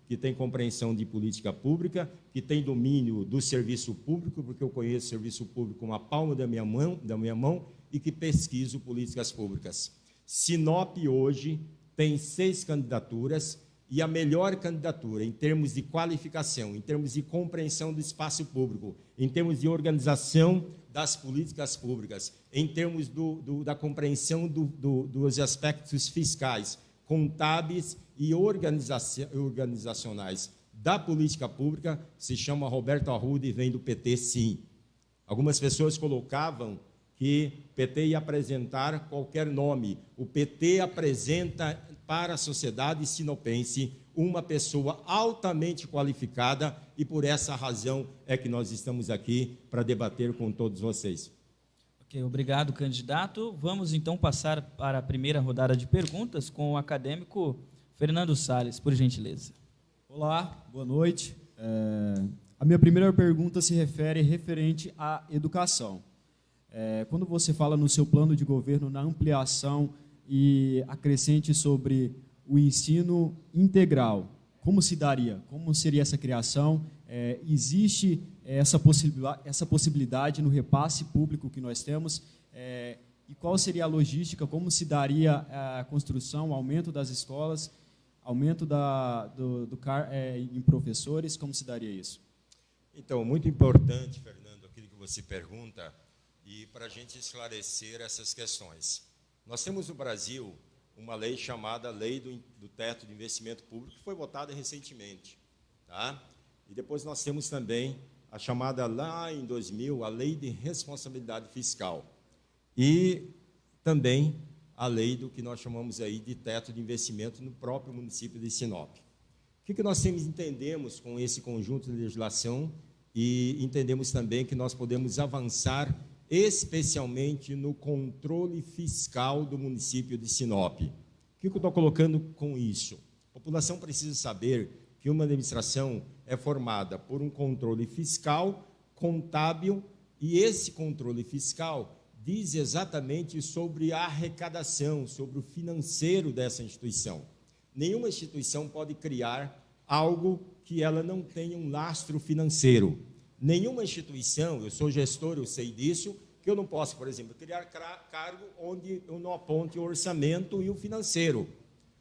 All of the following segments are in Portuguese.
que tem compreensão de política pública, que tem domínio do serviço público, porque eu conheço o serviço público com a palma da minha mão e que pesquiso políticas públicas. Sinop hoje tem 6 candidaturas e a melhor candidatura em termos de qualificação, em termos de compreensão do espaço público, em termos de organização das políticas públicas, em termos da compreensão dos aspectos fiscais, contábeis e organizacionais da política pública, se chama Roberto Arruda e vem do PT, sim. Algumas pessoas colocavam que o PT ia apresentar qualquer nome. O PT apresenta para a sociedade sinopense uma pessoa altamente qualificada e por essa razão é que nós estamos aqui para debater com todos vocês. Ok, obrigado, candidato. Vamos, então, passar para a primeira rodada de perguntas com o acadêmico Fernando Salles, por gentileza. Olá, boa noite. A minha primeira pergunta se refere referente à educação. Quando você fala no seu plano de governo na ampliação e acrescente sobre o ensino integral, como se daria? Como seria essa criação? Existe essa possibilidade no repasse público que nós temos? E qual seria a logística? Como se daria a construção, o aumento das escolas, aumento em professores? Como se daria isso? Então, muito importante, Fernando, aquilo que você pergunta, e para a gente esclarecer essas questões. Nós temos no Brasil uma lei chamada Lei do Teto de Investimento Público, que foi votada recentemente. Tá? E depois nós temos também a chamada, lá em 2000, a Lei de Responsabilidade Fiscal. E também a lei do que nós chamamos aí de teto de investimento no próprio município de Sinop. O que nós entendemos com esse conjunto de legislação e entendemos também que nós podemos avançar especialmente no controle fiscal do município de Sinop. O que eu estou colocando com isso? A população precisa saber que uma administração é formada por um controle fiscal, contábil, e esse controle fiscal diz exatamente sobre a arrecadação, sobre o financeiro dessa instituição. Nenhuma instituição pode criar algo que ela não tenha um lastro financeiro. Nenhuma instituição, eu sou gestor, eu sei disso, que eu não posso, por exemplo, criar cargo onde eu não aponte o orçamento e o financeiro.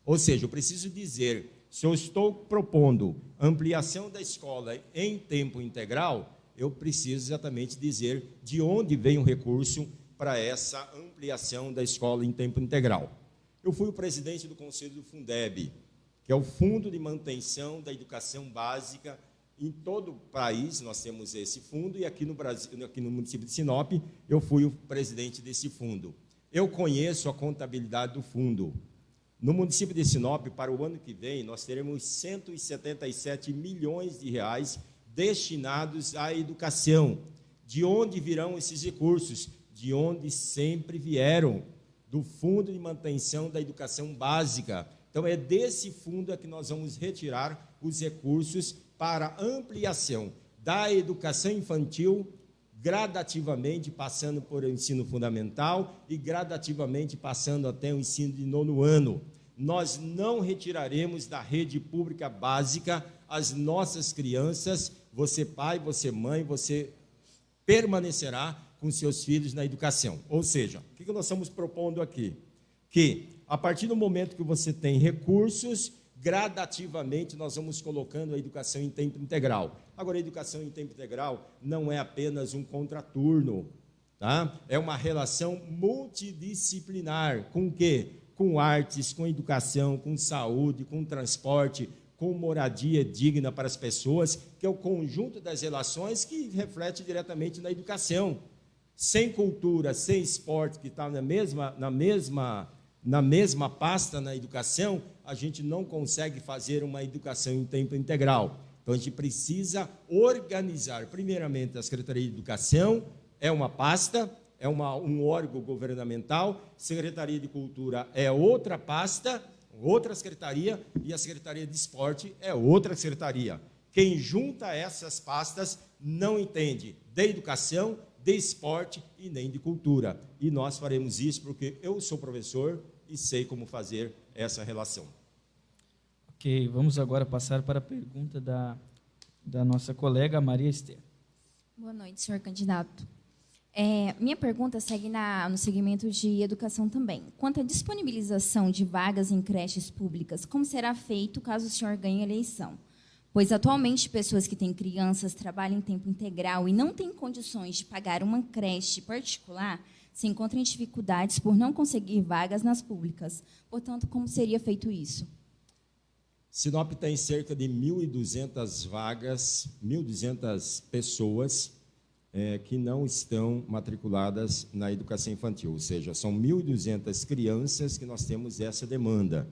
Ou seja, eu preciso dizer, se eu estou propondo ampliação da escola em tempo integral, eu preciso exatamente dizer de onde vem o recurso para essa ampliação da escola em tempo integral. Eu fui o presidente do Conselho do Fundeb, que é o Fundo de Manutenção da Educação Básica. Em todo o país nós temos esse fundo, e aqui no Brasil, aqui no município de Sinop, eu fui o presidente desse fundo. Eu conheço a contabilidade do fundo. No município de Sinop, para o ano que vem, nós teremos 177 milhões de reais destinados à educação. De onde virão esses recursos? De onde sempre vieram, do Fundo de Manutenção da Educação Básica. Então, é desse fundo que nós vamos retirar os recursos para a ampliação da educação infantil, gradativamente passando por o ensino fundamental e gradativamente passando até o ensino de 9º ano. Nós não retiraremos da rede pública básica as nossas crianças, você pai, você mãe, você permanecerá com seus filhos na educação. Ou seja, o que nós estamos propondo aqui? Que, a partir do momento que você tem recursos, gradativamente nós vamos colocando a educação em tempo integral. Agora, a educação em tempo integral não é apenas um contraturno, tá? É uma relação multidisciplinar. Com o quê? Com artes, com educação, com saúde, com transporte, com moradia digna para as pessoas, que é o conjunto das relações que reflete diretamente na educação. Sem cultura, sem esporte, que está na mesma pasta na educação, a gente não consegue fazer uma educação em tempo integral. Então, a gente precisa organizar, primeiramente, a Secretaria de Educação, é uma pasta, é um órgão governamental, Secretaria de Cultura é outra pasta, outra secretaria, e a Secretaria de Esporte é outra secretaria. Quem junta essas pastas não entende de educação, de esporte e nem de cultura. E nós faremos isso porque eu sou professor e sei como fazer essa relação. Ok, vamos agora passar para a pergunta da nossa colega Maria Esther. Boa noite, senhor candidato. Minha pergunta segue no segmento de educação também. Quanto à disponibilização de vagas em creches públicas, como será feito caso o senhor ganhe a eleição? Pois, atualmente, pessoas que têm crianças, trabalham em tempo integral e não têm condições de pagar uma creche particular, se encontram em dificuldades por não conseguir vagas nas públicas. Portanto, como seria feito isso? Sinop tem cerca de 1.200 vagas, 1.200 pessoas que não estão matriculadas na educação infantil, ou seja, são 1.200 crianças que nós temos essa demanda.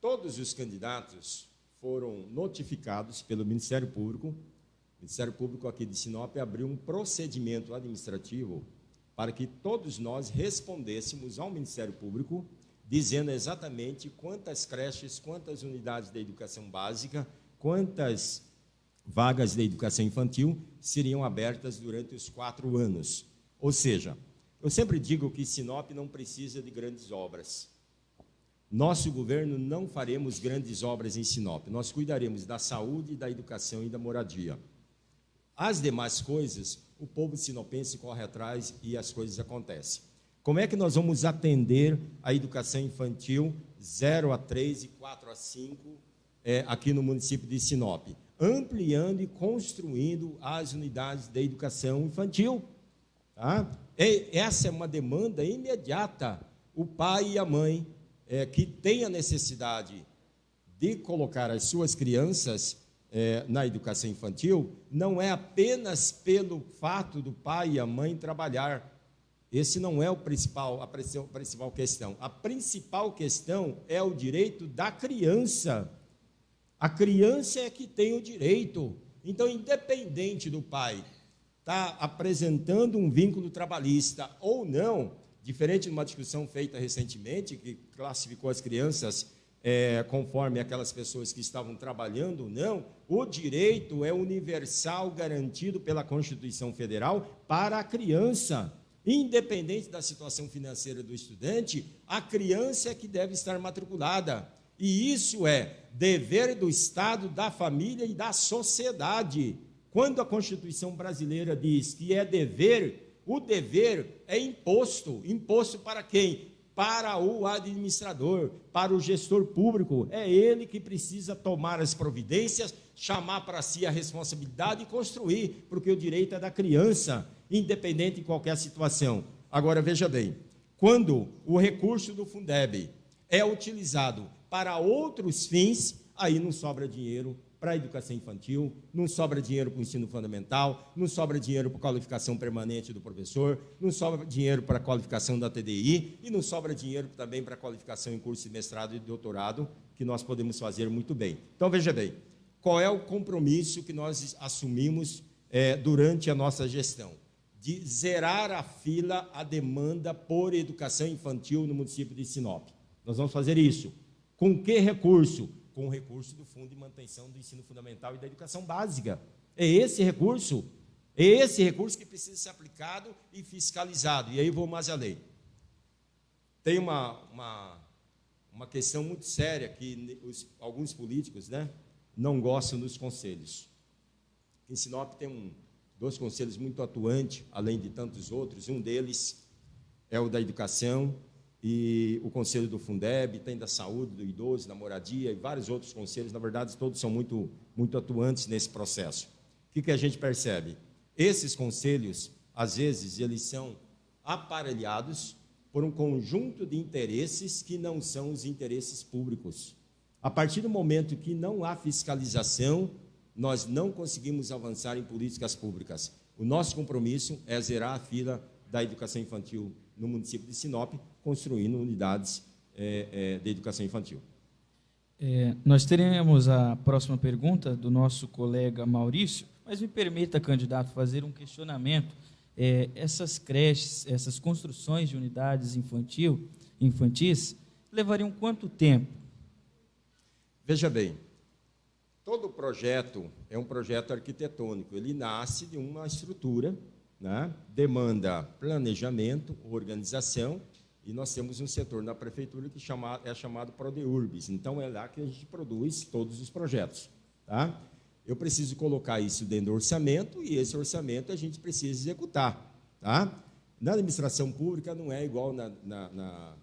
Todos os candidatos foram notificados pelo Ministério Público. O Ministério Público aqui de Sinop abriu um procedimento administrativo para que todos nós respondêssemos ao Ministério Público, dizendo exatamente quantas creches, quantas unidades de educação básica, quantas vagas de educação infantil seriam abertas durante os 4 anos. Ou seja, eu sempre digo que Sinop não precisa de grandes obras. Nosso governo não faremos grandes obras em Sinop. Nós cuidaremos da saúde, da educação e da moradia. As demais coisas, o povo sinopense corre atrás e as coisas acontecem. Como é que nós vamos atender a educação infantil 0 a 3 e 4 a 5 aqui no município de Sinop? Ampliando e construindo as unidades de educação infantil. Tá? Essa é uma demanda imediata. O pai e a mãe que têm a necessidade de colocar as suas crianças na educação infantil, não é apenas pelo fato do pai e a mãe trabalhar. Esse não é a principal questão. A principal questão é o direito da criança. A criança é que tem o direito. Então, independente do pai estar apresentando um vínculo trabalhista ou não, diferente de uma discussão feita recentemente, que classificou as crianças conforme aquelas pessoas que estavam trabalhando ou não, o direito é universal, garantido pela Constituição Federal para a criança. Independente da situação financeira do estudante, a criança é que deve estar matriculada. E isso é dever do Estado, da família e da sociedade. Quando a Constituição brasileira diz que é dever, o dever é imposto. Imposto para quem? Para o administrador, para o gestor público. É ele que precisa tomar as providências, chamar para si a responsabilidade e construir, porque o direito é da criança, independente de qualquer situação. Agora, veja bem, quando o recurso do Fundeb é utilizado para outros fins, aí não sobra dinheiro para a educação infantil, não sobra dinheiro para o ensino fundamental, não sobra dinheiro para a qualificação permanente do professor, não sobra dinheiro para a qualificação da TDI e não sobra dinheiro também para a qualificação em curso de mestrado e doutorado, que nós podemos fazer muito bem. Então, veja bem, qual é o compromisso que nós assumimos durante a nossa gestão? De zerar a fila, a demanda por educação infantil no município de Sinop. Nós vamos fazer isso. Com que recurso? Com o recurso do Fundo de Manutenção do Ensino Fundamental e da Educação Básica. É esse recurso que precisa ser aplicado e fiscalizado. E aí vou mais além. Tem uma questão muito séria que alguns políticos, não gostam dos conselhos. Em Sinop tem 2 conselhos muito atuantes, além de tantos outros. Um deles é o da educação e o conselho do Fundeb, tem da saúde, do idoso, da moradia e vários outros conselhos. Na verdade, todos são muito, muito atuantes nesse processo. O que a gente percebe? Esses conselhos, às vezes, eles são aparelhados por um conjunto de interesses que não são os interesses públicos. A partir do momento que não há fiscalização, nós não conseguimos avançar em políticas públicas. O nosso compromisso é zerar a fila da educação infantil no município de Sinop, construindo unidades de educação infantil. Nós teremos a próxima pergunta do nosso colega Maurício, mas me permita, candidato, fazer um questionamento. Essas creches, essas construções de unidades infantis, levariam quanto tempo? Veja bem, todo projeto é um projeto arquitetônico, ele nasce de uma estrutura, demanda planejamento, organização E nós temos um setor na prefeitura que é chamado Prodeurbis. Então, é lá que a gente produz todos os projetos. Tá? Eu preciso colocar isso dentro do orçamento e esse orçamento a gente precisa executar. Tá? Na administração pública não é igual na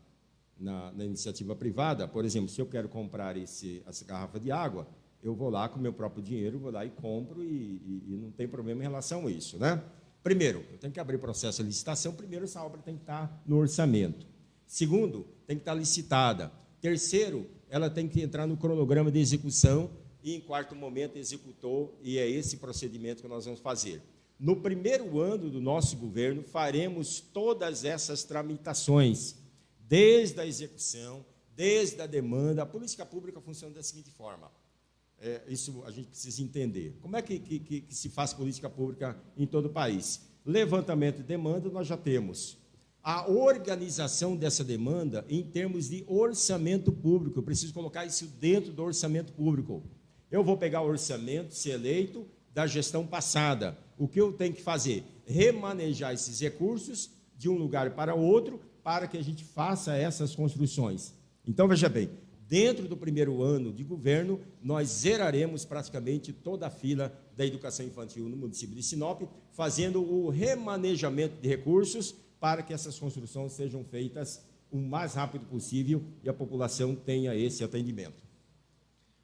iniciativa privada. Por exemplo, se eu quero comprar essa garrafa de água, eu vou lá com o meu próprio dinheiro, vou lá e compro e não tem problema em relação a isso. Né? Primeiro, eu tenho que abrir processo de licitação. Primeiro, essa obra tem que estar no orçamento. Segundo, tem que estar licitada. Terceiro, ela tem que entrar no cronograma de execução e, em quarto momento, executou, e é esse procedimento que nós vamos fazer. No primeiro ano do nosso governo, faremos todas essas tramitações, desde a execução, desde a demanda. A política pública funciona da seguinte forma. Isso a gente precisa entender. Como é que se faz política pública em todo o país? Levantamento de demanda, nós já temos. A organização dessa demanda em termos de orçamento público, eu preciso colocar isso dentro do orçamento público. Eu vou pegar o orçamento, ser eleito, da gestão passada. O que eu tenho que fazer? Remanejar esses recursos de um lugar para outro, para que a gente faça essas construções. Então, veja bem, dentro do primeiro ano de governo, nós zeraremos praticamente toda a fila da educação infantil no município de Sinop, fazendo o remanejamento de recursos para que essas construções sejam feitas o mais rápido possível e a população tenha esse atendimento.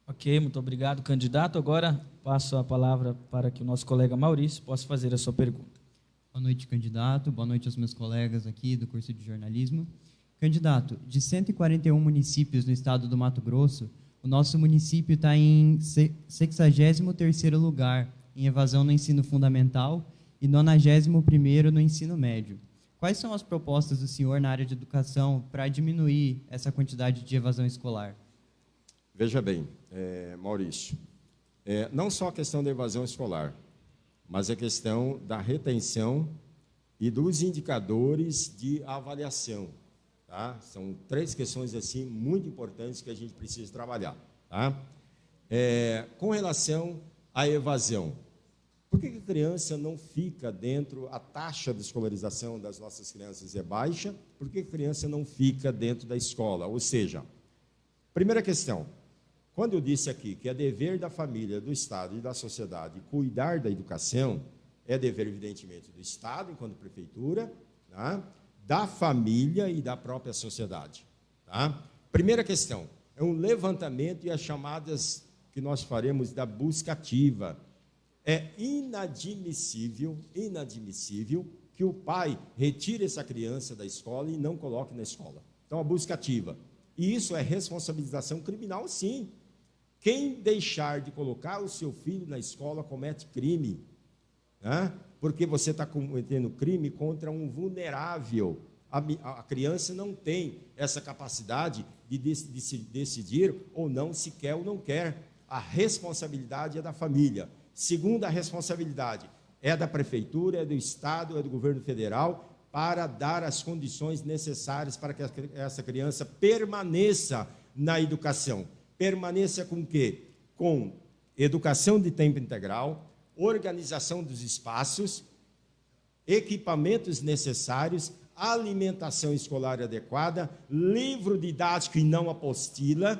Ok, muito obrigado, candidato. Agora passo a palavra para que o nosso colega Maurício possa fazer a sua pergunta. Boa noite, candidato. Boa noite aos meus colegas aqui do curso de jornalismo. Candidato, de 141 municípios no estado do Mato Grosso, o nosso município está em 63º lugar em evasão no ensino fundamental e 91º no ensino médio. Quais são as propostas do senhor na área de educação para diminuir essa quantidade de evasão escolar? Veja bem, Maurício, não só a questão da evasão escolar, mas a questão da retenção e dos indicadores de avaliação. Tá? São 3 questões assim, muito importantes que a gente precisa trabalhar. Tá? Com relação à evasão, por que a criança não fica dentro, a taxa de escolarização das nossas crianças é baixa, por que a criança não fica dentro da escola? Ou seja, primeira questão, quando eu disse aqui que é dever da família, do Estado e da sociedade cuidar da educação, é dever, evidentemente, do Estado, enquanto prefeitura, tá? Da família e da própria sociedade. Tá? Primeira questão, é um levantamento e as chamadas que nós faremos da busca ativa. É inadmissível que o pai retire essa criança da escola e não coloque na escola. Então, a busca ativa. E isso é responsabilização criminal, sim. Quem deixar de colocar o seu filho na escola comete crime. Né? Porque você está cometendo crime contra um vulnerável. A criança não tem essa capacidade de decidir ou não se quer ou não quer. A responsabilidade é da família. Segunda responsabilidade é da prefeitura, é do Estado, é do governo federal, para dar as condições necessárias para que essa criança permaneça na educação. Permaneça com o quê? Com educação de tempo integral, organização dos espaços, equipamentos necessários, alimentação escolar adequada, livro didático e não apostila,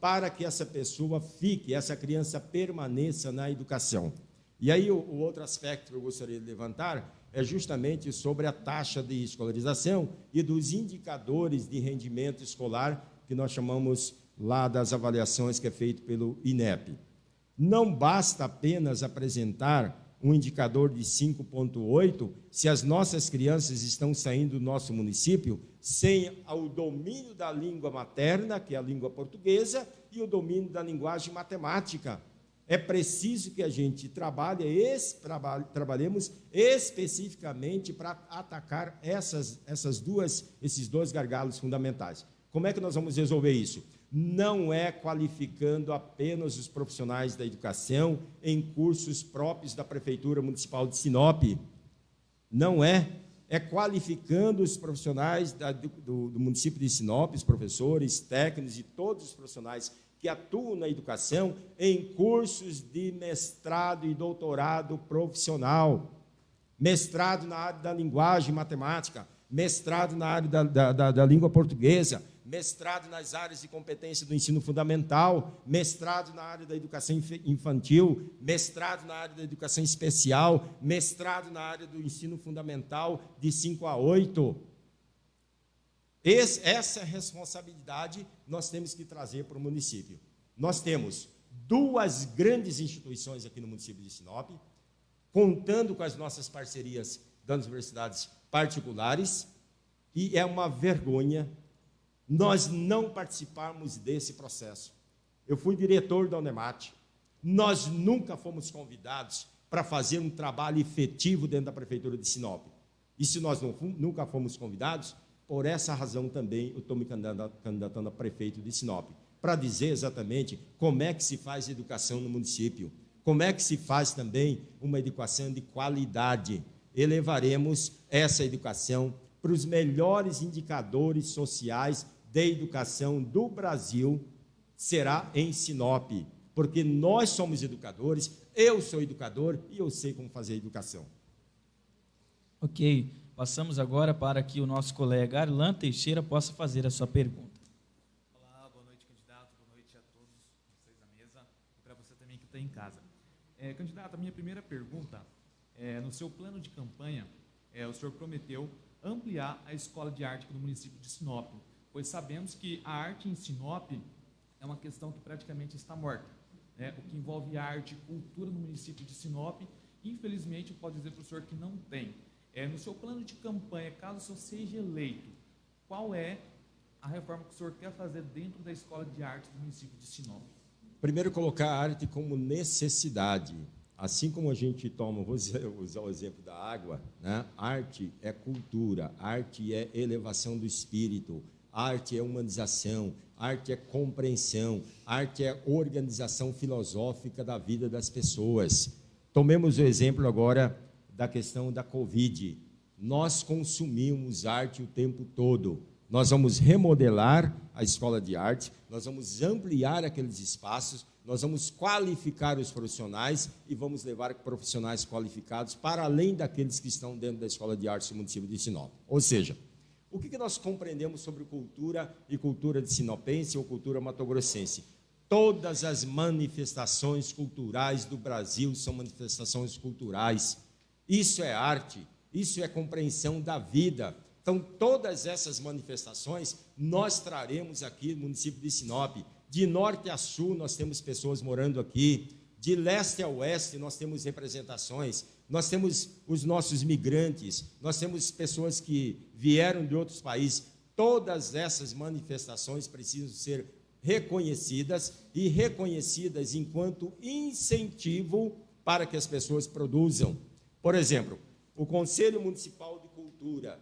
para que essa pessoa fique, essa criança permaneça na educação. E aí o outro aspecto que eu gostaria de levantar é justamente sobre a taxa de escolarização e dos indicadores de rendimento escolar, que nós chamamos lá das avaliações que é feito pelo INEP. Não basta apenas apresentar um indicador de 5,8 se as nossas crianças estão saindo do nosso município sem o domínio da língua materna, que é a língua portuguesa, e o domínio da linguagem matemática. É preciso que a gente trabalhemos especificamente para atacar esses dois gargalos fundamentais. Como é que nós vamos resolver isso? Não é qualificando apenas os profissionais da educação em cursos próprios da Prefeitura Municipal de Sinop. Não é. É qualificando os profissionais do município de Sinop, os professores, técnicos e todos os profissionais que atuam na educação em cursos de mestrado e doutorado profissional. mestrado na área da linguagem e matemática, mestrado na área da língua portuguesa, mestrado nas áreas de competência do ensino fundamental, mestrado na área da educação infantil, mestrado na área da educação especial, mestrado na área do ensino fundamental de 5 a 8. Essa responsabilidade nós temos que trazer para o município. Nós temos 2 grandes instituições aqui no município de Sinop, contando com as nossas parcerias das universidades particulares, e é uma vergonha nós não participarmos desse processo. Eu fui diretor da Unemat, nós nunca fomos convidados para fazer um trabalho efetivo dentro da Prefeitura de Sinop. E se nós nunca fomos convidados, por essa razão também eu estou me candidatando a prefeito de Sinop, para dizer exatamente como é que se faz educação no município, como é que se faz também uma educação de qualidade. Elevaremos essa educação para os melhores indicadores sociais de educação do Brasil, será em Sinop, porque nós somos educadores, eu sou educador e eu sei como fazer educação. Ok, passamos agora para que o nosso colega Arlan Teixeira possa fazer a sua pergunta. Olá, boa noite, candidato, boa noite a todos vocês da mesa e para você também que está em casa. Candidato, a minha primeira pergunta no seu plano de campanha, o senhor prometeu ampliar a escola de arte do município de Sinop, pois sabemos que a arte em Sinop é uma questão que praticamente está morta, né? O que envolve arte e cultura no município de Sinop, infelizmente, eu posso dizer para o senhor que não tem. No seu plano de campanha, caso o senhor seja eleito, qual é a reforma que o senhor quer fazer dentro da escola de arte do município de Sinop? Primeiro, colocar a arte como necessidade. Assim como a gente toma, vou usar o exemplo da água, né? Arte é cultura, arte é elevação do espírito, arte é humanização, arte é compreensão, arte é organização filosófica da vida das pessoas. Tomemos o exemplo agora da questão da Covid. Nós consumimos arte o tempo todo. Nós vamos remodelar a escola de arte, nós vamos ampliar aqueles espaços, nós vamos qualificar os profissionais e vamos levar profissionais qualificados para além daqueles que estão dentro da escola de arte do município de Sinop. Ou seja, o que nós compreendemos sobre cultura e cultura de sinopense ou cultura matogrossense? Todas as manifestações culturais do Brasil são manifestações culturais. Isso é arte, isso é compreensão da vida. Então, todas essas manifestações nós traremos aqui no município de Sinop. De norte a sul, nós temos pessoas morando aqui. De leste a oeste, nós temos representações. Nós temos os nossos migrantes. Nós temos pessoas que vieram de outros países. Todas essas manifestações precisam ser reconhecidas e reconhecidas enquanto incentivo para que as pessoas produzam. Por exemplo, o Conselho Municipal de Cultura,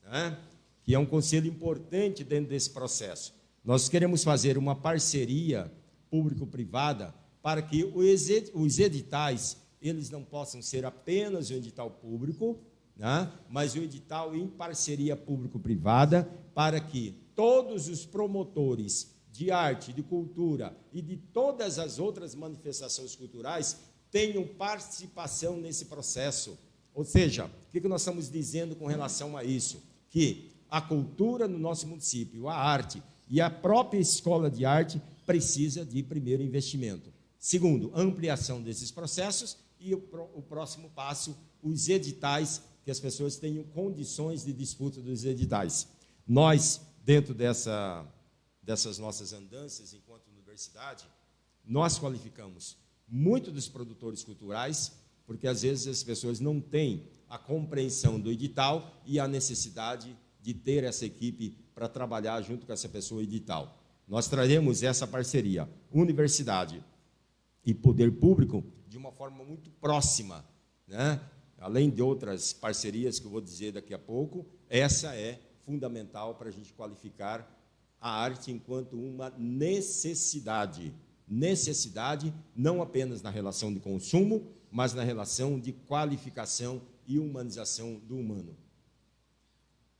né, que é um conselho importante dentro desse processo. Nós queremos fazer uma parceria público-privada para que os editais, eles não possam ser apenas o edital público, né, mas o edital em parceria público-privada, para que todos os promotores de arte, de cultura e de todas as outras manifestações culturais tenham participação nesse processo. Ou seja, o que nós estamos dizendo com relação a isso? Que a cultura no nosso município, a arte e a própria escola de arte precisa de primeiro investimento. Segundo, ampliação desses processos e o próximo passo, os editais, que as pessoas tenham condições de disputa dos editais. Nós, dentro dessas nossas andanças enquanto universidade, nós qualificamos muito dos produtores culturais, porque às vezes as pessoas não têm a compreensão do edital e a necessidade de ter essa equipe para trabalhar junto com essa pessoa edital. Nós traremos essa parceria, universidade e poder público, de uma forma muito próxima, né? Além de outras parcerias que eu vou dizer daqui a pouco, essa é fundamental para a gente qualificar a arte enquanto uma necessidade. Necessidade não apenas na relação de consumo, mas na relação de qualificação e humanização do humano.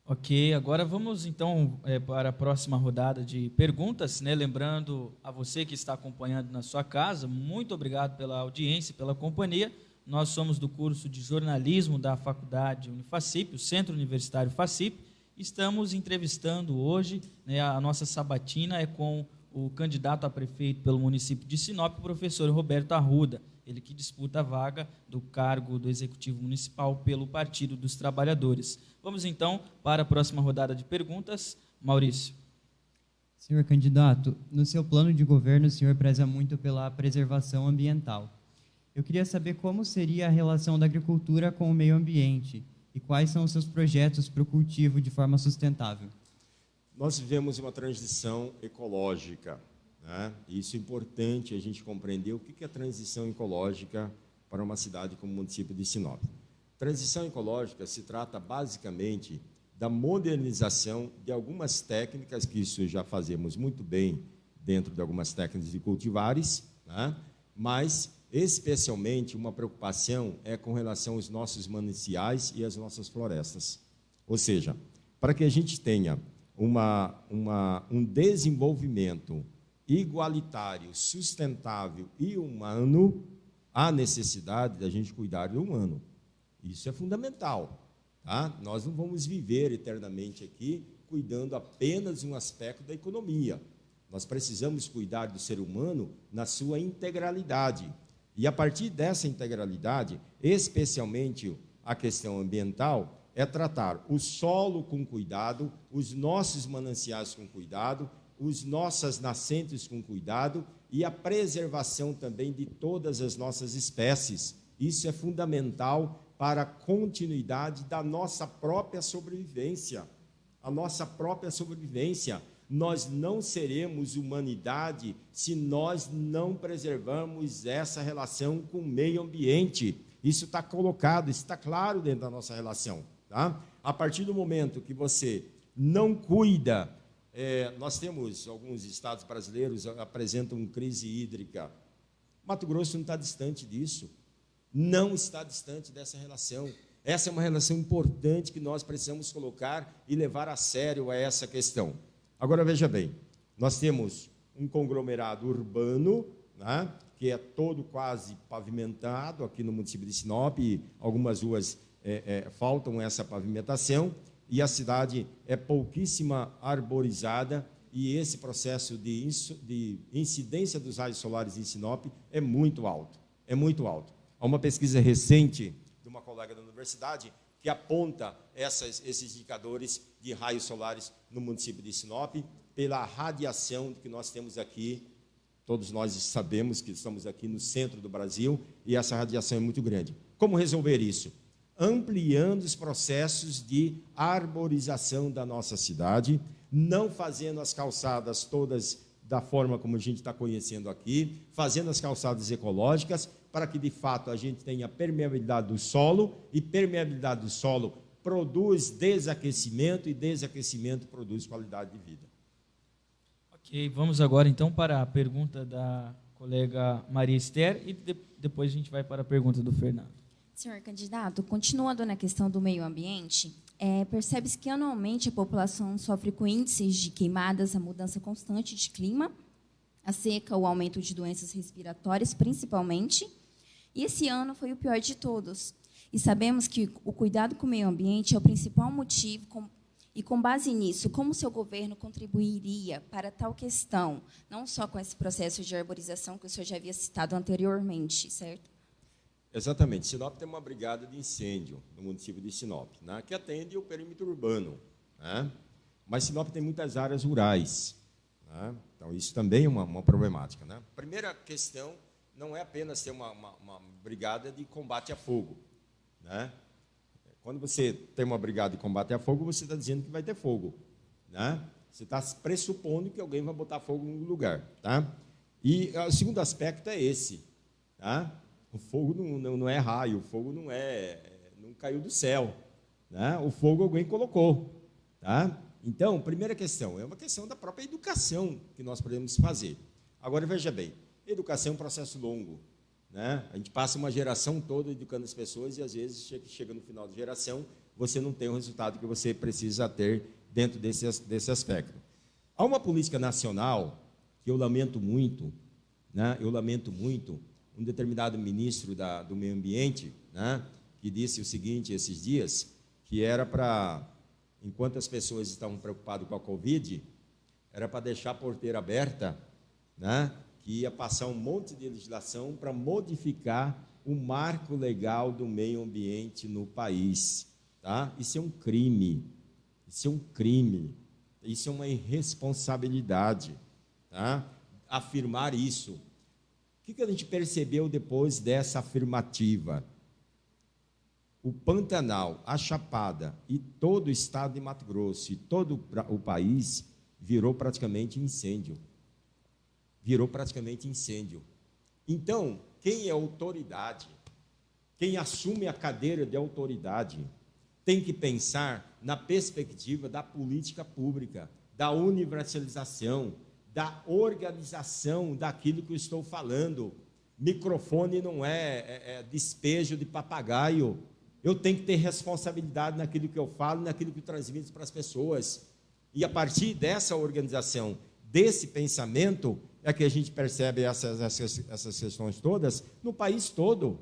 Ok, agora vamos então para a próxima rodada de perguntas, né? Lembrando a você que está acompanhando na sua casa, muito obrigado pela audiência, pela companhia. Nós somos do curso de jornalismo da Faculdade Unifacip, o Centro Universitário Facip. Estamos entrevistando hoje, né, a nossa sabatina é com o candidato a prefeito pelo município de Sinop, o professor Roberto Arruda, ele que disputa a vaga do cargo do Executivo Municipal pelo Partido dos Trabalhadores. Vamos, então, para a próxima rodada de perguntas. Maurício. Senhor candidato, no seu plano de governo, o senhor preza muito pela preservação ambiental. Eu queria saber como seria a relação da agricultura com o meio ambiente e quais são os seus projetos para o cultivo de forma sustentável. Nós vivemos uma transição ecológica, né? Isso é importante a gente compreender o que é transição ecológica para uma cidade como o município de Sinop. Transição ecológica se trata basicamente da modernização de algumas técnicas, que isso já fazemos muito bem dentro de algumas técnicas de cultivares, né? Mas, especialmente, uma preocupação é com relação aos nossos mananciais e às nossas florestas. Ou seja, para que a gente tenha um desenvolvimento igualitário, sustentável e humano, há necessidade da gente cuidar do humano. Isso é fundamental. Tá? Nós não vamos viver eternamente aqui cuidando apenas de um aspecto da economia. Nós precisamos cuidar do ser humano na sua integralidade. E, a partir dessa integralidade, especialmente a questão ambiental, é tratar o solo com cuidado, os nossos mananciais com cuidado, as nossas nascentes com cuidado e a preservação também de todas as nossas espécies. Isso é fundamental para a continuidade da nossa própria sobrevivência. A nossa própria sobrevivência. Nós não seremos humanidade se nós não preservarmos essa relação com o meio ambiente. Isso está colocado, isso está claro dentro da nossa relação. Tá? A partir do momento que você não cuida, nós temos alguns estados brasileiros apresentam crise hídrica. Mato Grosso não está distante disso. Não está distante dessa relação. Essa é uma relação importante que nós precisamos colocar e levar a sério a essa questão. Agora, veja bem, nós temos um conglomerado urbano, né, que é todo quase pavimentado aqui no município de Sinop, e algumas ruas faltam essa pavimentação, e a cidade é pouquíssima arborizada, e esse processo de incidência dos raios solares em Sinop é muito alto. É muito alto. Há uma pesquisa recente de uma colega da universidade que aponta esses indicadores de raios solares no município de Sinop, pela radiação que nós temos aqui. Todos nós sabemos que estamos aqui no centro do Brasil e essa radiação é muito grande. Como resolver isso? Ampliando os processos de arborização da nossa cidade, não fazendo as calçadas todas da forma como a gente está conhecendo aqui, fazendo as calçadas ecológicas, para que, de fato, a gente tenha permeabilidade do solo, e permeabilidade do solo produz desaquecimento, e desaquecimento produz qualidade de vida. Ok, vamos agora, então, para a pergunta da colega Maria Esther, e depois a gente vai para a pergunta do Fernando. Senhor candidato, continuando na questão do meio ambiente, percebe-se que anualmente a população sofre com índices de queimadas, a mudança constante de clima, a seca, o aumento de doenças respiratórias, principalmente, e esse ano foi o pior de todos. E sabemos que o cuidado com o meio ambiente é o principal motivo, e com base nisso, como o seu governo contribuiria para tal questão, não só com esse processo de arborização que o senhor já havia citado anteriormente, certo? Exatamente. Sinop tem uma brigada de incêndio no município de Sinop, né, que atende o perímetro urbano, né? Mas Sinop tem muitas áreas rurais, né? Então isso também é uma problemática, né? Primeira questão não é apenas ter uma brigada de combate a fogo, né? Quando você tem uma brigada de combate a fogo, você está dizendo que vai ter fogo, né? Você está pressupondo que alguém vai botar fogo no lugar, tá? E o segundo aspecto é esse, tá? O fogo não é raio, o fogo não caiu do céu, né? O fogo alguém colocou, tá? Então, primeira questão, é uma questão da própria educação que nós podemos fazer. Agora, veja bem, educação é um processo longo, né? A gente passa uma geração toda educando as pessoas e, às vezes, chega no final da geração, você não tem o resultado que você precisa ter dentro desse aspecto. Há uma política nacional que eu lamento muito, né? Eu lamento muito, um determinado ministro do meio ambiente, né, que disse o seguinte esses dias, que era para, enquanto as pessoas estavam preocupadas com a Covid, era para deixar a porteira aberta, né, que ia passar um monte de legislação para modificar o marco legal do meio ambiente no país. Tá? Isso é um crime, isso é um crime, isso é uma irresponsabilidade, tá? Afirmar isso. O que a gente percebeu depois dessa afirmativa? O Pantanal, a Chapada e todo o estado de Mato Grosso e todo o país virou praticamente incêndio. Virou praticamente incêndio. Então, quem é autoridade, quem assume a cadeira de autoridade, tem que pensar na perspectiva da política pública, da universalização, da organização daquilo que eu estou falando. Microfone não é despejo de papagaio. Eu tenho que ter responsabilidade naquilo que eu falo, naquilo que eu transmito para as pessoas. E a partir dessa organização, desse pensamento, é que a gente percebe essas questões todas no país todo.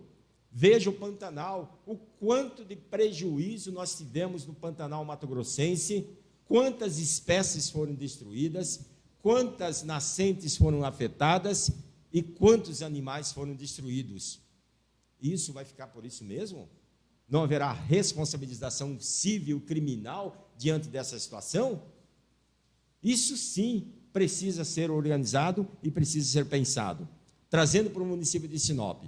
Veja o Pantanal, o quanto de prejuízo nós tivemos no Pantanal mato-grossense, quantas espécies foram destruídas, quantas nascentes foram afetadas e quantos animais foram destruídos. Isso vai ficar por isso mesmo? Não haverá responsabilização civil, criminal diante dessa situação? Isso sim precisa ser organizado e precisa ser pensado. Trazendo para o município de Sinop,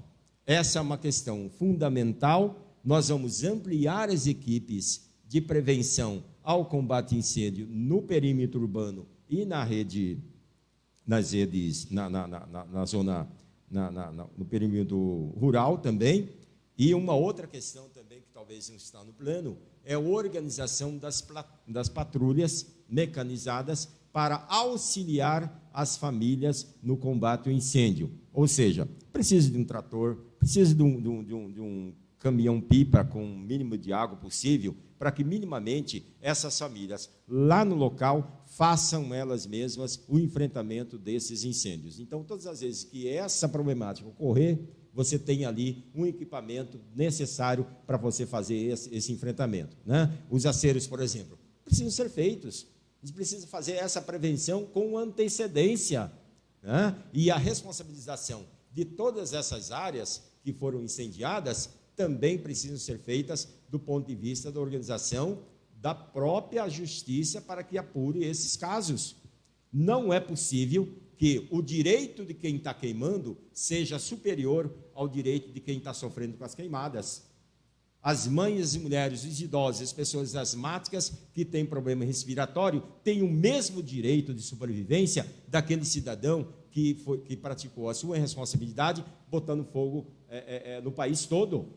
essa é uma questão fundamental. Nós vamos ampliar as equipes de prevenção ao combate a incêndio no perímetro urbano e no perímetro rural também. E uma outra questão também que talvez não está no plano é a organização das patrulhas mecanizadas para auxiliar as famílias no combate ao incêndio. Ou seja, precisa de um trator, precisa de um caminhão-pipa com o mínimo de água possível, para que minimamente essas famílias, lá no local, façam elas mesmas o enfrentamento desses incêndios. Então, todas as vezes que essa problemática ocorrer, você tem ali um equipamento necessário para você fazer esse enfrentamento, né? Os aceros, por exemplo, precisam ser feitos. A gente precisa fazer essa prevenção com antecedência, né? E a responsabilização de todas essas áreas que foram incendiadas também precisam ser feitas do ponto de vista da organização da própria justiça para que apure esses casos. Não é possível que o direito de quem está queimando seja superior ao direito de quem está sofrendo com as queimadas. As mães e mulheres, os idosos, as pessoas asmáticas que têm problema respiratório têm o mesmo direito de sobrevivência daquele cidadão que praticou a sua responsabilidade botando fogo no país todo.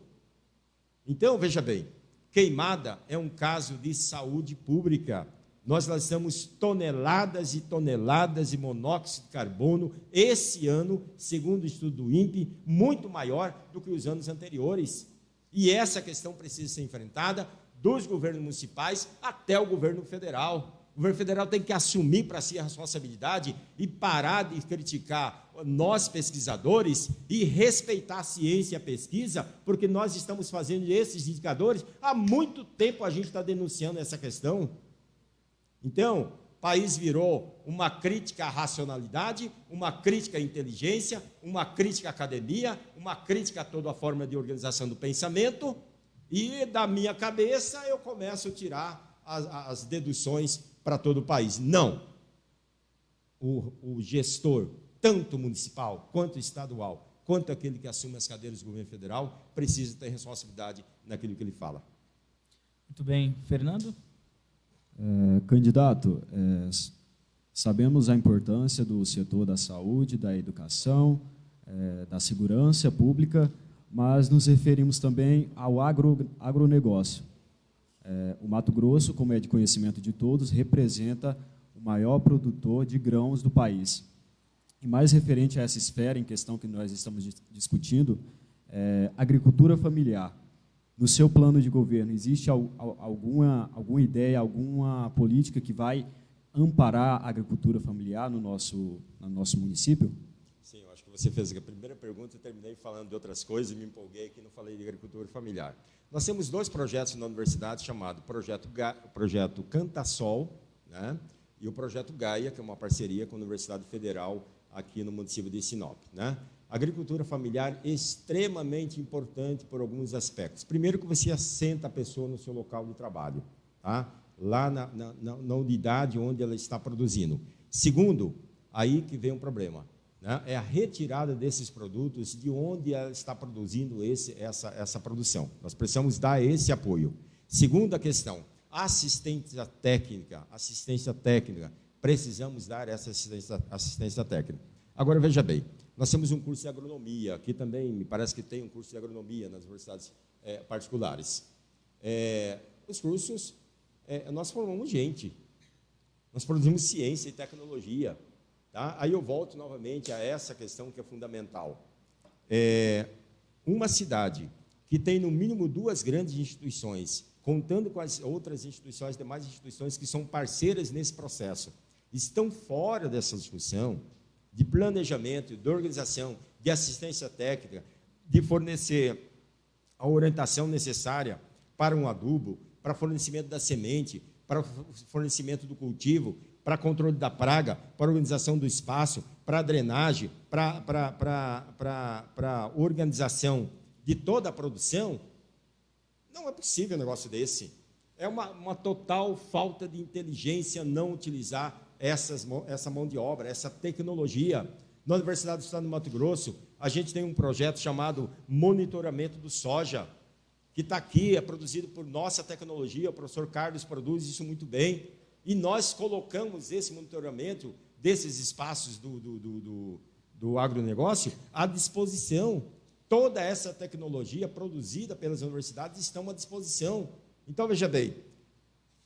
Então, veja bem, queimada é um caso de saúde pública. Nós lançamos toneladas e toneladas de monóxido de carbono esse ano, segundo o estudo do INPE, muito maior do que os anos anteriores. E essa questão precisa ser enfrentada dos governos municipais até o governo federal. O governo federal tem que assumir para si a responsabilidade e parar de criticar nós, pesquisadores, e respeitar a ciência e a pesquisa, porque nós estamos fazendo esses indicadores. Há muito tempo a gente está denunciando essa questão. Então, o país virou uma crítica à racionalidade, uma crítica à inteligência, uma crítica à academia, uma crítica a toda a forma de organização do pensamento, e da minha cabeça eu começo a tirar as deduções para todo o país. Não. O gestor, tanto municipal quanto estadual, quanto aquele que assume as cadeiras do governo federal, precisa ter responsabilidade naquilo que ele fala. Muito bem. Fernando? Candidato, sabemos a importância do setor da saúde, da educação, da segurança pública, mas nos referimos também ao agronegócio. O Mato Grosso, como é de conhecimento de todos, representa o maior produtor de grãos do país. E mais referente a essa esfera em questão que nós estamos discutindo, agricultura familiar. No seu plano de governo, existe alguma ideia, alguma política que vai amparar a agricultura familiar no nosso município? Sim, eu acho que você fez a primeira pergunta, eu terminei falando de outras coisas e me empolguei aqui, não falei de agricultura familiar. Nós temos 2 projetos na universidade, chamado Projeto Cantasol, né, e o Projeto Gaia, que é uma parceria com a Universidade Federal aqui no município de Sinop. Né? A agricultura familiar é extremamente importante por alguns aspectos. Primeiro, que você assenta a pessoa no seu local de trabalho, tá? Lá na unidade onde ela está produzindo. Segundo, aí que vem um problema, né? É a retirada desses produtos de onde ela está produzindo essa produção. Nós precisamos dar esse apoio. Segunda questão, assistência técnica, precisamos dar essa assistência técnica. Agora, veja bem, nós temos um curso de agronomia, aqui também me parece que tem um curso de agronomia nas universidades particulares. Os cursos, nós formamos gente, nós produzimos ciência e tecnologia. Tá? Aí eu volto novamente a essa questão que é fundamental. Uma cidade que tem, no mínimo, 2 grandes instituições, contando com as outras instituições, demais instituições que são parceiras nesse processo, estão fora dessa discussão de planejamento, de organização, de assistência técnica, de fornecer a orientação necessária para um adubo, para fornecimento da semente, para o fornecimento do cultivo, para controle da praga, para organização do espaço, para drenagem, para organização de toda a produção. Não é possível um negócio desse. É uma total falta de inteligência não utilizar essa mão de obra, essa tecnologia. Na Universidade do Estado do Mato Grosso, a gente tem um projeto chamado Monitoramento do Soja, que está aqui, é produzido por nossa tecnologia, o professor Carlos produz isso muito bem, e nós colocamos esse monitoramento desses espaços do agronegócio à disposição. Toda essa tecnologia produzida pelas universidades estão à disposição. Então, veja bem,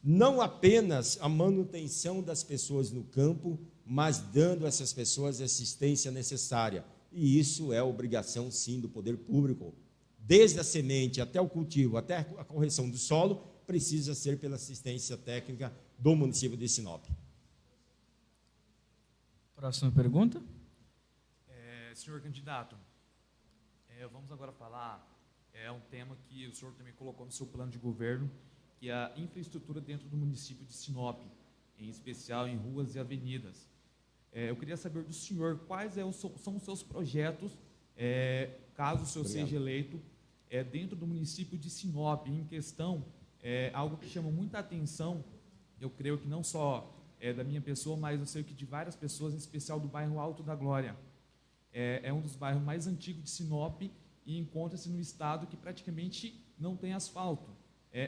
não apenas a manutenção das pessoas no campo, mas dando a essas pessoas a assistência necessária. E isso é obrigação, sim, do poder público. Desde a semente até o cultivo, até a correção do solo, precisa ser pela assistência técnica do município de Sinop. Próxima pergunta. Senhor candidato, vamos agora falar um tema que o senhor também colocou no seu plano de governo, que é a infraestrutura dentro do município de Sinop, em especial em ruas e avenidas. Eu queria saber do senhor quais são os seus projetos, caso o senhor seja eleito, dentro do município de Sinop, em questão, algo que chama muita atenção, eu creio que não só da minha pessoa, mas eu sei que de várias pessoas, em especial do bairro Alto da Glória. É um dos bairros mais antigos de Sinop e encontra-se no estado que praticamente não tem asfalto.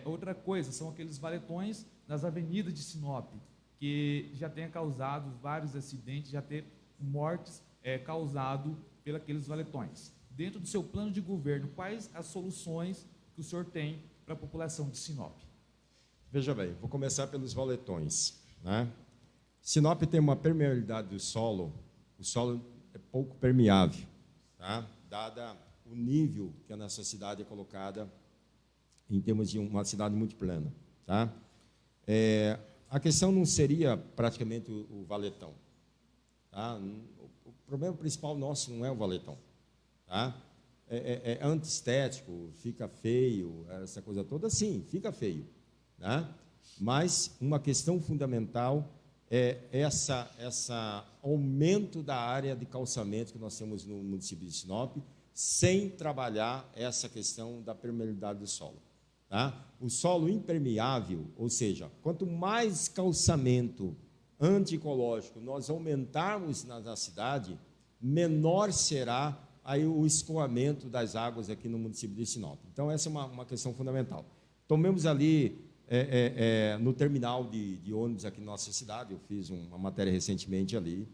Outra coisa, são aqueles valetões nas avenidas de Sinop, que já tem causado vários acidentes, já tem mortes causadas pelos aqueles valetões. Dentro do seu plano de governo, quais as soluções que o senhor tem para a população de Sinop? Veja bem, vou começar pelos valetões, né? Sinop tem uma permeabilidade do solo, o solo é pouco permeável, tá? Dada o nível que a nossa cidade é colocada em termos de uma cidade muito plana, tá? A questão não seria praticamente o valetão, tá? O problema principal nosso não é o valetão, tá? É antiestético, fica feio, essa coisa toda, sim, fica feio, né? Mas uma questão fundamental é essa aumento da área de calçamento que nós temos no município de Sinop, sem trabalhar essa questão da permeabilidade do solo. Tá? O solo impermeável, ou seja, quanto mais calçamento antiecológico nós aumentarmos na cidade, menor será aí o escoamento das águas aqui no município de Sinop. Então, essa é uma questão fundamental. Tomemos ali, no terminal de ônibus aqui na nossa cidade, eu fiz uma matéria recentemente ali,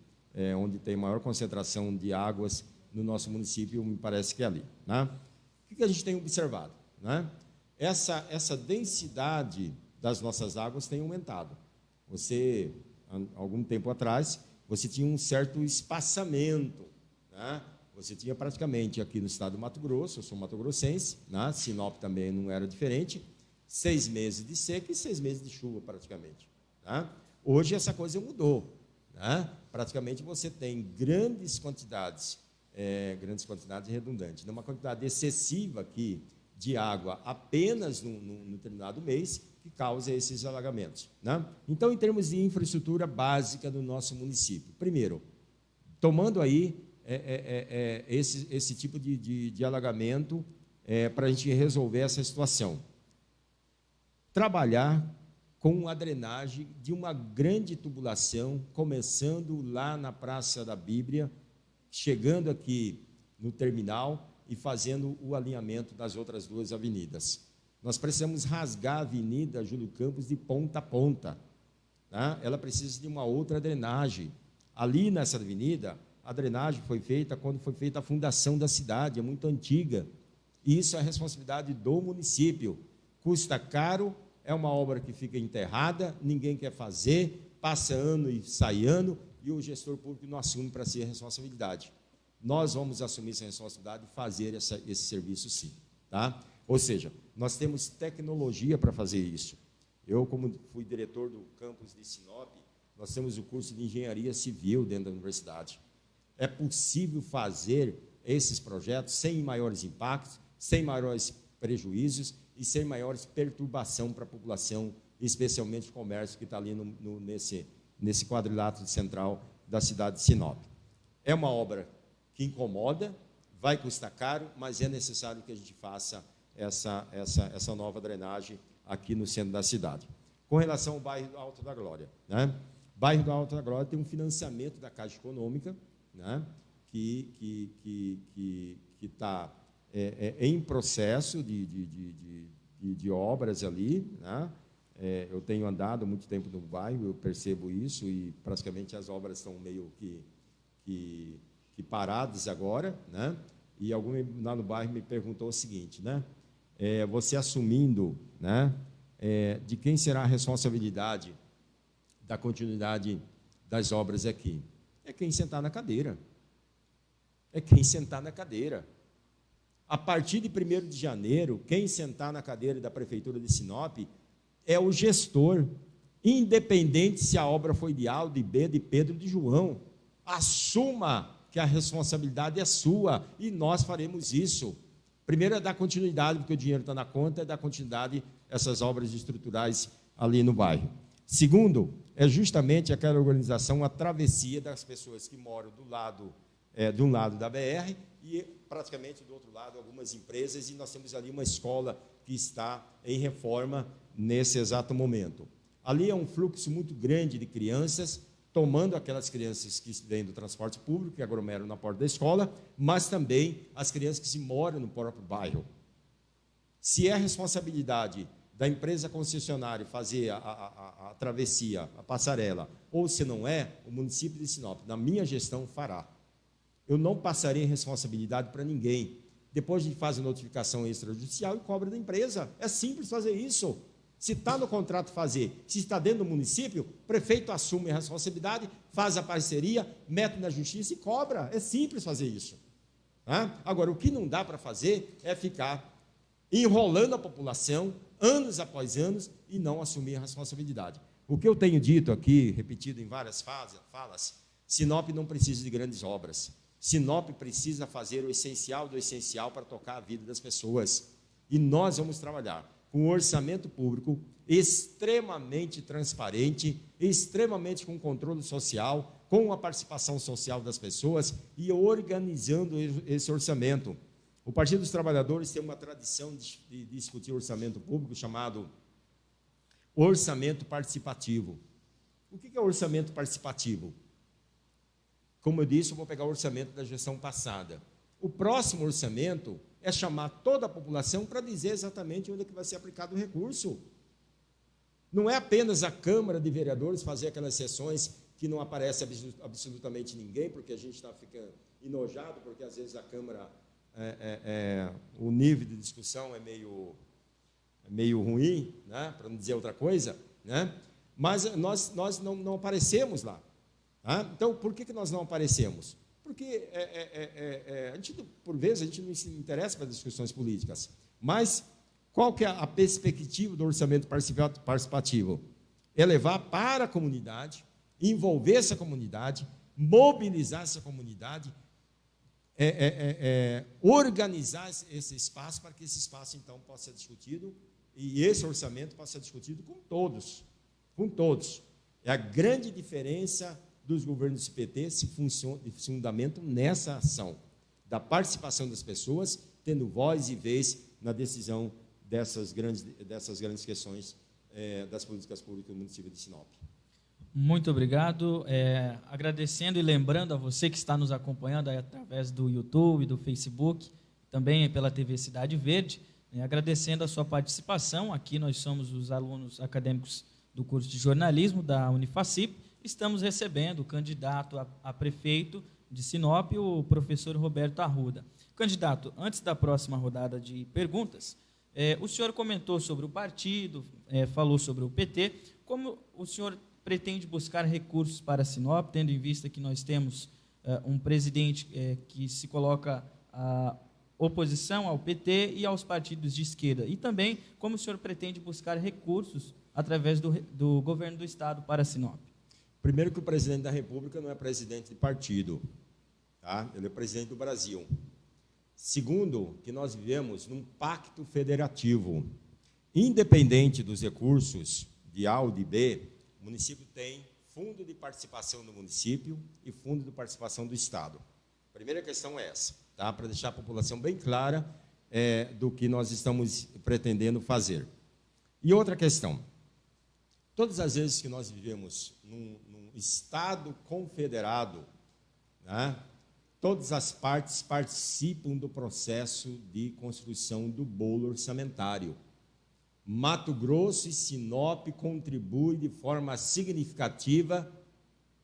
onde tem maior concentração de águas no nosso município, me parece que é ali. Né? O que a gente tem observado? Né? Essa densidade das nossas águas tem aumentado. Você, algum tempo atrás, você tinha um certo espaçamento, né? Você tinha praticamente aqui no estado do Mato Grosso, eu sou mato-grossense, né? Sinop também não era diferente, 6 meses de seca e 6 meses de chuva praticamente. Né? Hoje essa coisa mudou. Né? Praticamente você tem grandes quantidades grandes quantidades redundantes. Uma quantidade excessiva aqui de água apenas num determinado mês que causa esses alagamentos, né? Então, em termos de infraestrutura básica do nosso município, primeiro, tomando aí esse tipo de alagamento para a gente resolver essa situação. Trabalhar com a drenagem de uma grande tubulação, começando lá na Praça da Bíblia, chegando aqui no terminal e fazendo o alinhamento das outras duas avenidas. Nós precisamos rasgar a Avenida Júlio Campos de ponta a ponta, né? Ela precisa de uma outra drenagem. Ali nessa avenida, a drenagem foi feita quando foi feita a fundação da cidade, é muito antiga. E isso é responsabilidade do município. Custa caro, é uma obra que fica enterrada, ninguém quer fazer, passa ano e sai ano, e o gestor público não assume para si a responsabilidade. Nós vamos assumir essa responsabilidade e fazer esse serviço sim, tá? Ou seja, nós temos tecnologia para fazer isso. Eu, como fui diretor do campus de Sinop, nós temos o curso de engenharia civil dentro da universidade. É possível fazer esses projetos sem maiores impactos, sem maiores prejuízos e sem maiores perturbação para a população, especialmente o comércio que está ali nesse quadrilátero central da cidade de Sinop. É uma obra que incomoda, vai custar caro, mas é necessário que a gente faça essa nova drenagem aqui no centro da cidade. Com relação ao bairro do Alto da Glória, né? O bairro do Alto da Glória tem um financiamento da Caixa Econômica, né? que está em processo de obras ali, né? Eu tenho andado muito tempo no bairro, eu percebo isso, e praticamente as obras estão meio que paradas agora, né? E algum lá no bairro me perguntou o seguinte, né? Você assumindo, né? De quem será a responsabilidade da continuidade das obras aqui? É quem sentar na cadeira. É quem sentar na cadeira. A partir de 1º de janeiro, quem sentar na cadeira da Prefeitura de Sinop é o gestor, independente se a obra foi de A, de B, de Pedro, de João. Assuma que a responsabilidade é sua e nós faremos isso. Primeiro é dar continuidade, porque o dinheiro está na conta, é dar continuidade a essas obras estruturais ali no bairro. Segundo, é justamente aquela organização, a travessia das pessoas que moram de um lado da BR e praticamente do outro lado algumas empresas, e nós temos ali uma escola que está em reforma nesse exato momento. Ali é um fluxo muito grande de crianças, tomando aquelas crianças que vêm do transporte público, que aglomeram na porta da escola, mas também as crianças que se moram no próprio bairro. Se é responsabilidade da empresa concessionária fazer a travessia, a passarela, ou se não é, o município de Sinop, na minha gestão, fará. Eu não passarei responsabilidade para ninguém. Depois a gente faz a notificação extrajudicial e cobra da empresa. É simples fazer isso. Se está no contrato fazer, se está dentro do município, o prefeito assume a responsabilidade, faz a parceria, mete na justiça e cobra. É simples fazer isso. Agora, o que não dá para fazer é ficar enrolando a população, anos após anos, e não assumir a responsabilidade. O que eu tenho dito aqui, repetido em várias falas, Sinop não precisa de grandes obras. Sinop precisa fazer o essencial do essencial para tocar a vida das pessoas. E nós vamos trabalhar com um orçamento público extremamente transparente, extremamente com controle social, com a participação social das pessoas e organizando esse orçamento. O Partido dos Trabalhadores tem uma tradição de discutir orçamento público chamado orçamento participativo. O que é orçamento participativo? Como eu disse, eu vou pegar o orçamento da gestão passada. O próximo orçamento é chamar toda a população para dizer exatamente onde é que vai ser aplicado o recurso. Não é apenas a Câmara de Vereadores fazer aquelas sessões que não aparece absolutamente ninguém, porque a gente está ficando enojado, porque às vezes a Câmara, o nível de discussão é meio ruim, né? Para não dizer outra coisa, né? Mas nós não aparecemos lá. Então, por que nós não aparecemos? Porque, a gente, por vezes, a gente não se interessa para discussões políticas. Mas qual que é a perspectiva do orçamento participativo? É levar para a comunidade, envolver essa comunidade, mobilizar essa comunidade, organizar esse espaço para que esse espaço, então, possa ser discutido e esse orçamento possa ser discutido com todos. Com todos. É a grande diferença dos governos do PT se fundamentam nessa ação, da participação das pessoas, tendo voz e vez na decisão dessas grandes questões das políticas públicas do município de Sinop. Muito obrigado. Agradecendo e lembrando a você que está nos acompanhando aí através do YouTube, do Facebook, também pela TV Cidade Verde, agradecendo a sua participação. Aqui nós somos os alunos acadêmicos do curso de jornalismo da Unifacip. Estamos recebendo o candidato a prefeito de Sinop, o professor Roberto Arruda. Candidato, antes da próxima rodada de perguntas, o senhor comentou sobre o partido, falou sobre o PT. Como o senhor pretende buscar recursos para Sinop, tendo em vista que nós temos um presidente que se coloca a oposição ao PT e aos partidos de esquerda? E também, como o senhor pretende buscar recursos através do governo do Estado para Sinop? Primeiro que o presidente da República não é presidente de partido, tá? Ele é presidente do Brasil. Segundo, que nós vivemos num pacto federativo. Independente dos recursos de A ou de B, o município tem fundo de participação do município e fundo de participação do Estado. A primeira questão é essa, tá? Para deixar a população bem clara do que nós estamos pretendendo fazer. E outra questão, todas as vezes que nós vivemos num Estado confederado, né, todas as partes participam do processo de construção do bolo orçamentário. Mato Grosso e Sinop contribuem de forma significativa,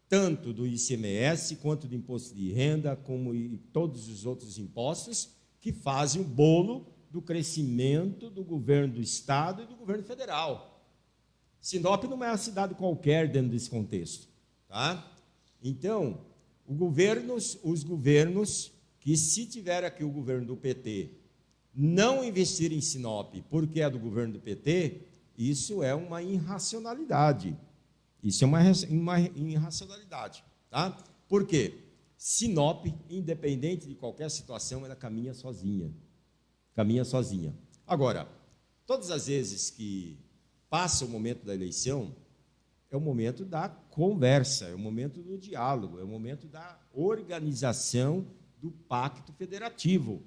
tanto do ICMS, quanto do imposto de renda, como e todos os outros impostos, que fazem o bolo do crescimento do governo do Estado e do governo federal. Sinop não é uma cidade qualquer dentro desse contexto. Tá? Então, os governos que, se tiver aqui o governo do PT, não investir em Sinop porque é do governo do PT, isso é uma irracionalidade. Isso é uma irracionalidade. Tá? Por quê? Sinop, independente de qualquer situação, ela caminha sozinha. Caminha sozinha. Agora, todas as vezes que passa o momento da eleição, é o momento da conversa, é o momento do diálogo, é o momento da organização do pacto federativo.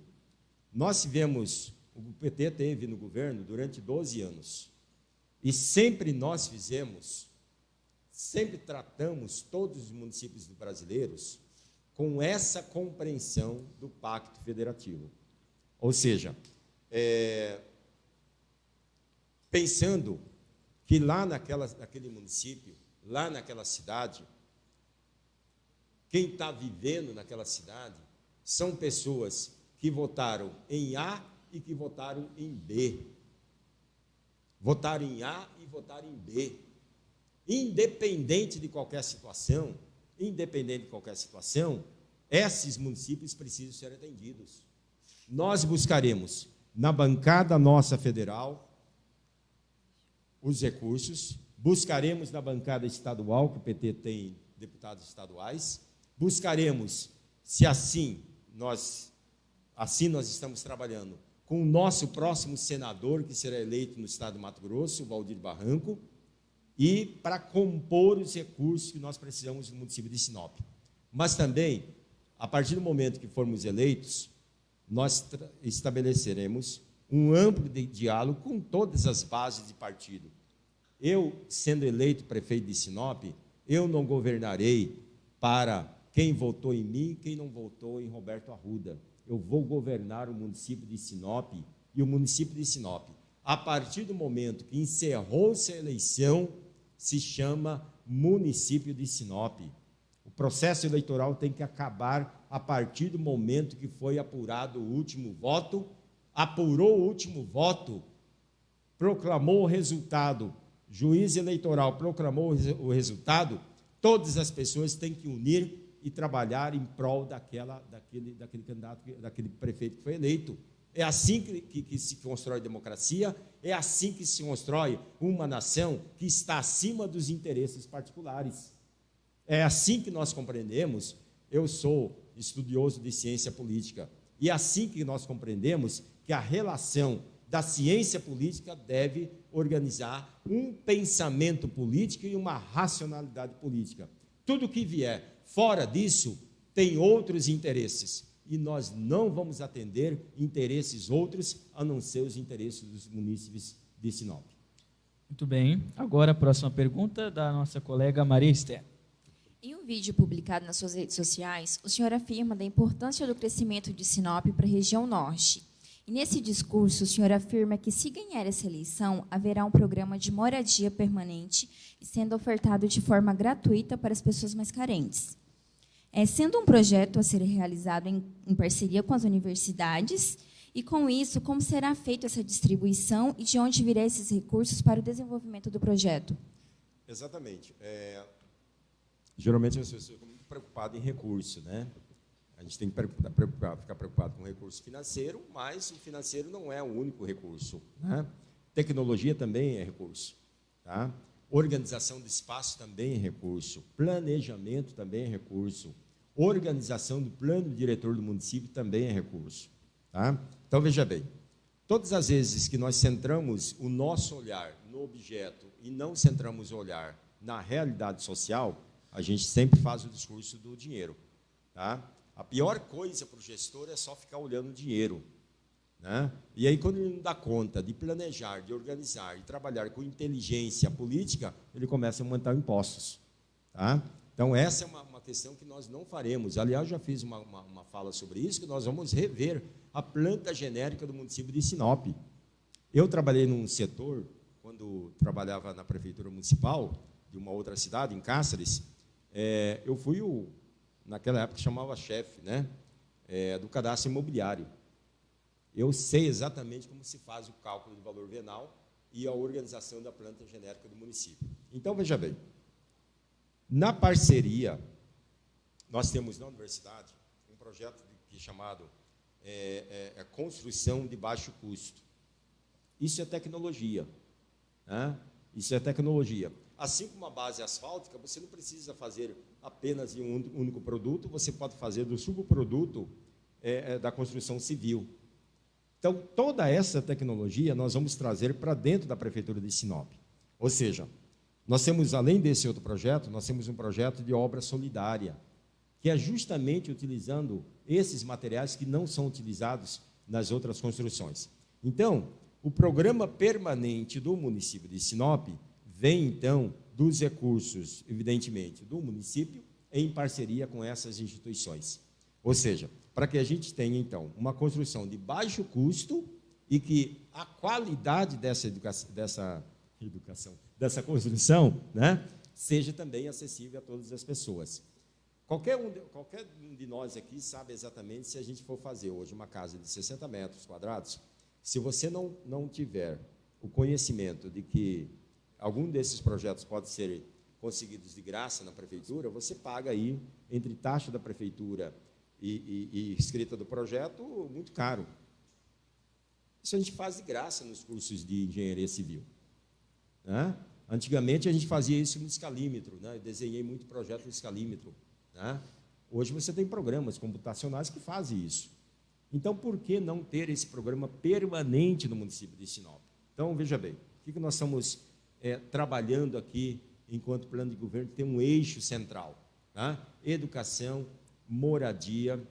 Nós tivemos, o PT teve no governo durante 12 anos, e sempre nós sempre tratamos todos os municípios brasileiros com essa compreensão do pacto federativo. Ou seja, pensando que lá naquele município, lá naquela cidade, quem está vivendo naquela cidade são pessoas que votaram em A e que votaram em B. Votaram em A e votaram em B. Independente de qualquer situação, esses municípios precisam ser atendidos. Nós buscaremos, na bancada nossa federal, os recursos, buscaremos na bancada estadual, que o PT tem deputados estaduais, buscaremos, se assim nós estamos trabalhando, com o nosso próximo senador, que será eleito no estado do Mato Grosso, o Valdir Barranco, e para compor os recursos que nós precisamos no município de Sinop. Mas também, a partir do momento que formos eleitos, nós estabeleceremos um amplo diálogo com todas as bases de partido. Eu, sendo eleito prefeito de Sinop, eu não governarei para quem votou em mim e quem não votou em Roberto Arruda. Eu vou governar o município de Sinop, e o município de Sinop, a partir do momento que encerrou-se a eleição, se chama município de Sinop. O processo eleitoral tem que acabar a partir do momento que foi apurado o último voto, apurou o último voto, proclamou o resultado, juiz eleitoral proclamou o resultado, todas as pessoas têm que unir e trabalhar em prol daquele candidato, daquele prefeito que foi eleito. É assim que se constrói democracia, é assim que se constrói uma nação que está acima dos interesses particulares. É assim que nós compreendemos. Eu sou estudioso de ciência política. E é assim que nós compreendemos que a relação da ciência política deve organizar um pensamento político e uma racionalidade política. Tudo que vier fora disso tem outros interesses, e nós não vamos atender interesses outros, a não ser os interesses dos munícipes de Sinop. Muito bem. Agora a próxima pergunta da nossa colega Maria Esther. Em um vídeo publicado nas suas redes sociais, o senhor afirma da importância do crescimento de Sinop para a região norte. E nesse discurso, o senhor afirma que, se ganhar essa eleição, haverá um programa de moradia permanente e sendo ofertado de forma gratuita para as pessoas mais carentes. Sendo um projeto a ser realizado em parceria com as universidades, e com isso, como será feita essa distribuição e de onde virão esses recursos para o desenvolvimento do projeto? Exatamente. Geralmente as pessoas ficam muito preocupadas em recurso, né? A gente tem que ficar preocupado com o recurso financeiro, mas o financeiro não é o único recurso, né? Tecnologia também é recurso, tá? Organização do espaço também é recurso, planejamento também é recurso, organização do plano diretor do município também é recurso, tá? Então, veja bem, todas as vezes que nós centramos o nosso olhar no objeto e não centramos o olhar na realidade social, a gente sempre faz o discurso do dinheiro, tá? A pior coisa para o gestor é só ficar olhando o dinheiro, né? E aí, quando ele não dá conta de planejar, de organizar e trabalhar com inteligência política, ele começa a aumentar impostos, tá? Então, essa é uma questão que nós não faremos. Aliás, já fiz uma fala sobre isso, que nós vamos rever a planta genérica do município de Sinop. Eu trabalhei num setor, quando trabalhava na prefeitura municipal de uma outra cidade, em Cáceres, eu fui naquela época chamava chefe, né, do cadastro imobiliário. Eu sei exatamente como se faz o cálculo do valor venal e a organização da planta genérica do município. Então, veja bem, na parceria, nós temos na universidade um projeto chamado construção de baixo custo. Isso é tecnologia, né? Isso é tecnologia. Assim como a base asfáltica, você não precisa fazer apenas em um único produto, você pode fazer do subproduto da construção civil. Então, toda essa tecnologia nós vamos trazer para dentro da Prefeitura de Sinop. Ou seja, nós temos, além desse outro projeto, nós temos um projeto de obra solidária, que é justamente utilizando esses materiais que não são utilizados nas outras construções. Então, o programa permanente do município de Sinop vem, então, dos recursos, evidentemente, do município, em parceria com essas instituições. Ou seja, para que a gente tenha, então, uma construção de baixo custo e que a qualidade dessa construção, né, seja também acessível a todas as pessoas. Qualquer um de nós aqui sabe exatamente, se a gente for fazer hoje uma casa de 60 metros quadrados, se você não tiver o conhecimento de que algum desses projetos pode ser conseguidos de graça na prefeitura, você paga aí, entre taxa da prefeitura e escrita do projeto, muito caro. Isso a gente faz de graça nos cursos de engenharia civil, né? Antigamente a gente fazia isso no escalímetro, né? Eu desenhei muito projeto no escalímetro, né? Hoje você tem programas computacionais que fazem isso. Então, por que não ter esse programa permanente no município de Sinop? Então, veja bem, o que nós estamos trabalhando aqui, enquanto plano de governo, tem um eixo central, tá? Educação, moradia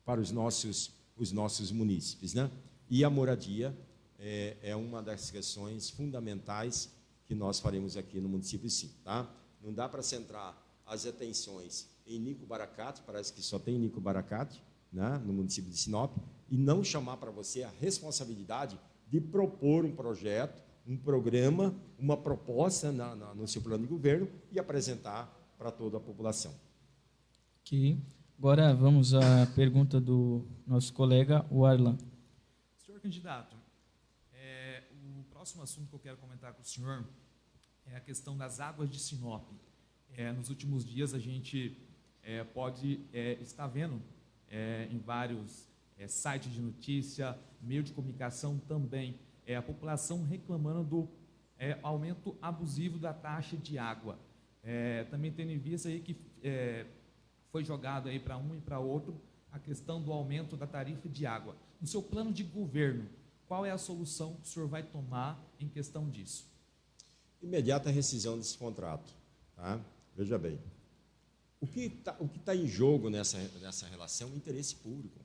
para os nossos munícipes, né? E a moradia é uma das questões fundamentais que nós faremos aqui no município, sim, tá? Não dá para centrar as atenções em Nico Baracate, parece que só tem Nico Baracate, né, no município de Sinop, e não chamar para você a responsabilidade de propor um projeto, um programa, uma proposta no seu plano de governo e apresentar para toda a população. Ok. Agora vamos à pergunta do nosso colega, o Arlan. Senhor candidato, o próximo assunto que eu quero comentar com o senhor é a questão das águas de Sinop. Nos últimos dias a gente pode estar vendo em vários sites de notícia, meio de comunicação também, a população reclamando do aumento abusivo da taxa de água. Também tendo em vista aí que foi jogado aí para um e para outro a questão do aumento da tarifa de água. No seu plano de governo, qual é a solução que o senhor vai tomar em questão disso? Imediata rescisão desse contrato. Tá? Veja bem, o que tá em jogo nessa relação é o interesse público.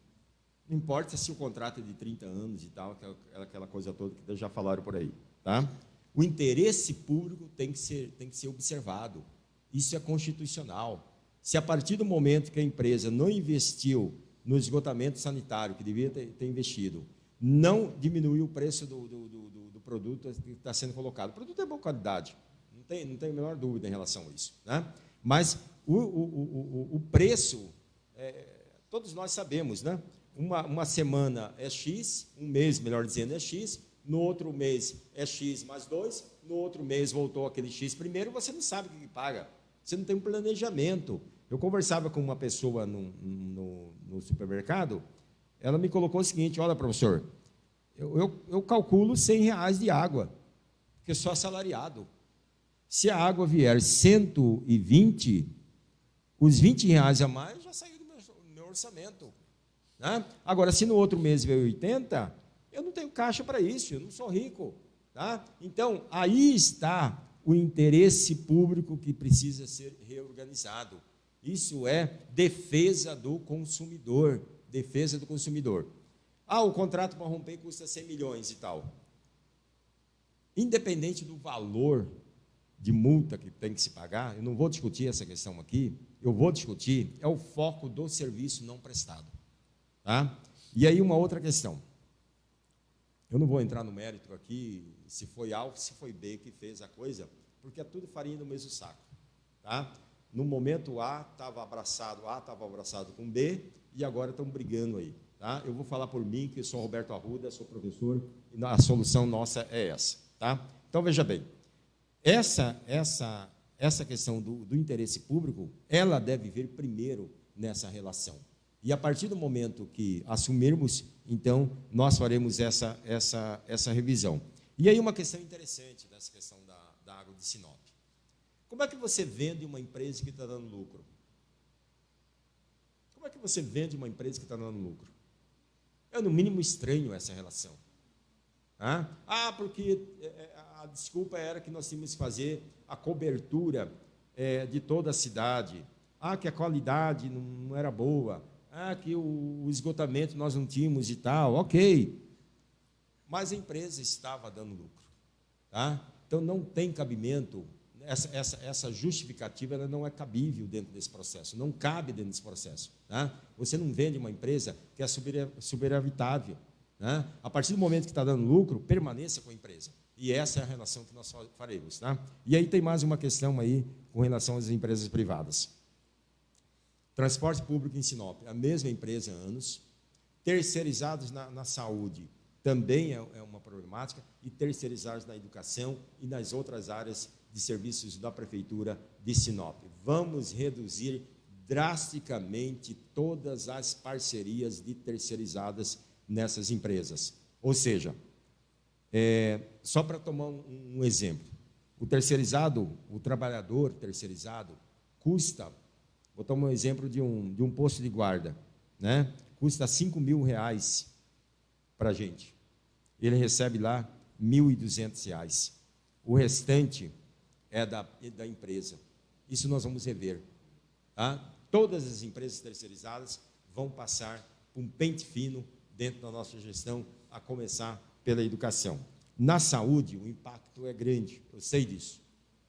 Não importa se o contrato é de 30 anos e tal, aquela coisa toda que já falaram por aí. Tá? O interesse público tem que ser observado. Isso é constitucional. Se a partir do momento que a empresa não investiu no esgotamento sanitário, que devia ter investido, não diminuiu o preço do produto que está sendo colocado. O produto é de boa qualidade, não tem a menor dúvida em relação a isso. Né? Mas o preço, todos nós sabemos, né? Uma semana é X, um mês, melhor dizendo, é X, no outro mês é X mais 2, no outro mês voltou aquele X primeiro, você não sabe o que paga, você não tem um planejamento. Eu conversava com uma pessoa no supermercado, ela me colocou o seguinte: olha, professor, eu calculo R$100 de água, porque eu sou assalariado. Se a água vier 120, os R$20 a mais já saiu do meu orçamento. Né? Agora, se no outro mês veio 80, eu não tenho caixa para isso, eu não sou rico. Tá? Então, aí está o interesse público que precisa ser reorganizado. Isso é defesa do consumidor, defesa do consumidor. O contrato para romper custa 100 milhões e tal. Independente do valor de multa que tem que se pagar, eu não vou discutir essa questão aqui, eu vou discutir o foco do serviço não prestado. Tá? E aí uma outra questão. Eu não vou entrar no mérito aqui, se foi A ou se foi B que fez a coisa, porque é tudo farinha do mesmo saco. Tá? No momento A estava abraçado com B, e agora estão brigando aí. Tá? Eu vou falar por mim, que eu sou Roberto Arruda, sou professor, e a solução nossa é essa. Tá? Então, veja bem, essa questão do interesse público, ela deve vir primeiro nessa relação. E a partir do momento que assumirmos, então, nós faremos essa revisão. E aí uma questão interessante dessa questão da água de Sinop. Como é que você vende uma empresa que está dando lucro? Como é que você vende uma empresa que está dando lucro? É, no mínimo, estranho essa relação. Porque a desculpa era que nós tínhamos que fazer a cobertura de toda a cidade. Que a qualidade não era boa. Que o esgotamento nós não tínhamos e tal. Ok. Mas a empresa estava dando lucro. Tá? Então, não tem cabimento. Essa justificativa ela não é cabível dentro desse processo, não cabe dentro desse processo. Tá? Você não vende uma empresa que é superavitável. Né? A partir do momento que está dando lucro, permaneça com a empresa. E essa é a relação que nós faremos. Tá? E aí tem mais uma questão aí com relação às empresas privadas. Transporte público em Sinop, a mesma empresa há anos. Terceirizados na saúde, também é uma problemática, e terceirizados na educação e nas outras áreas de serviços da Prefeitura de Sinop. Vamos reduzir drasticamente todas as parcerias de terceirizadas nessas empresas. Ou seja, só para tomar um exemplo, o terceirizado, o trabalhador terceirizado, custa, vou tomar um exemplo de um posto de guarda, né? Custa R$5.000 para a gente. Ele recebe lá R$1.200. O restante é da empresa. Isso nós vamos rever. Tá? Todas as empresas terceirizadas vão passar um pente fino dentro da nossa gestão, a começar pela educação. Na saúde, o impacto é grande, eu sei disso.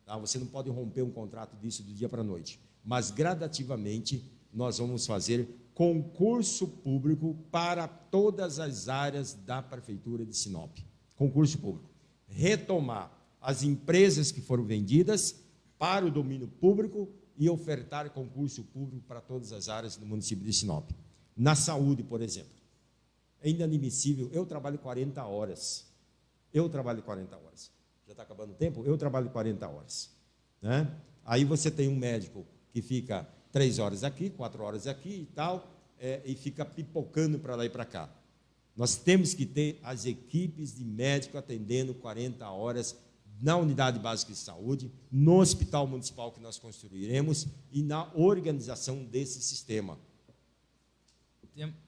Tá? Você não pode romper um contrato disso do dia para a noite. Mas, gradativamente, nós vamos fazer concurso público para todas as áreas da Prefeitura de Sinop. Concurso público. Retomar as empresas que foram vendidas para o domínio público e ofertar concurso público para todas as áreas do município de Sinop. Na saúde, por exemplo, é inadmissível, eu trabalho 40 horas. Já está acabando o tempo? Eu trabalho 40 horas. Né? Aí você tem um médico que fica 3 horas aqui, 4 horas aqui e tal, e fica pipocando para lá e para cá. Nós temos que ter as equipes de médico atendendo 40 horas na unidade básica de saúde, no hospital municipal que nós construiremos e na organização desse sistema.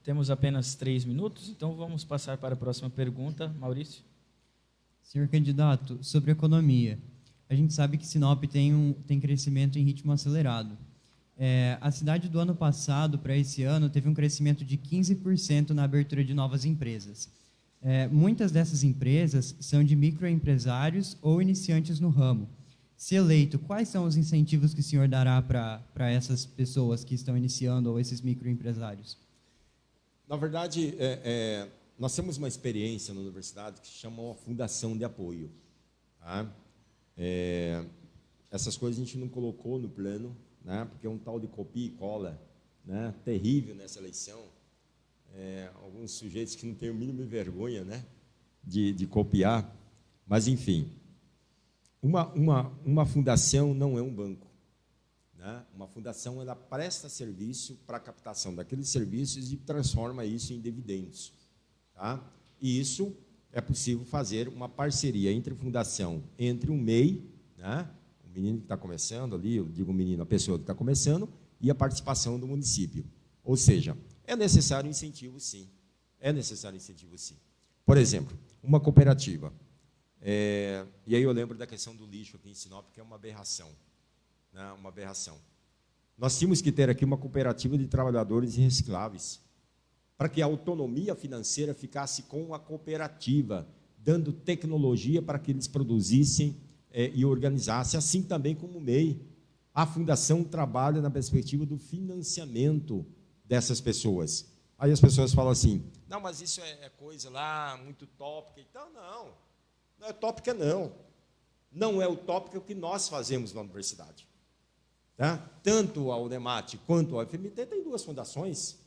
Temos apenas 3 minutos, então vamos passar para a próxima pergunta. Maurício. Senhor candidato, sobre economia, a gente sabe que Sinop tem crescimento em ritmo acelerado. A cidade do ano passado para esse ano teve um crescimento de 15% na abertura de novas empresas. Muitas dessas empresas são de microempresários ou iniciantes no ramo. Se eleito, quais são os incentivos que o senhor dará para essas pessoas que estão iniciando ou esses microempresários? Na verdade, nós temos uma experiência na universidade que se chama uma fundação de apoio. Tá? Essas coisas a gente não colocou no plano, né? Porque é um tal de copia e cola, né? Terrível nessa eleição. Alguns sujeitos que não têm o mínimo de vergonha, né? de copiar. Mas, enfim, uma fundação não é um banco. Né? Uma fundação, ela presta serviço para a captação daqueles serviços e transforma isso em dividendos. Tá? E isso é possível fazer uma parceria entre fundação, entre o MEI, né? O menino que está começando ali, eu digo menino, a pessoa que está começando, e a participação do município. Ou seja, é necessário incentivo, sim. É necessário incentivo, sim. Por exemplo, uma cooperativa. E aí eu lembro da questão do lixo aqui em Sinop, que é uma aberração. Né? Uma aberração. Nós tínhamos que ter aqui uma cooperativa de trabalhadores recicláveis, para que a autonomia financeira ficasse com a cooperativa, dando tecnologia para que eles produzissem e organizassem, assim também como o MEI. A fundação trabalha na perspectiva do financiamento dessas pessoas. Aí as pessoas falam assim, não, mas isso é coisa lá, muito tópica. Então, não é tópica, não. Não é utópica o que nós fazemos na universidade. Tá? Tanto a UNEMAT quanto a UFMT tem 2 fundações,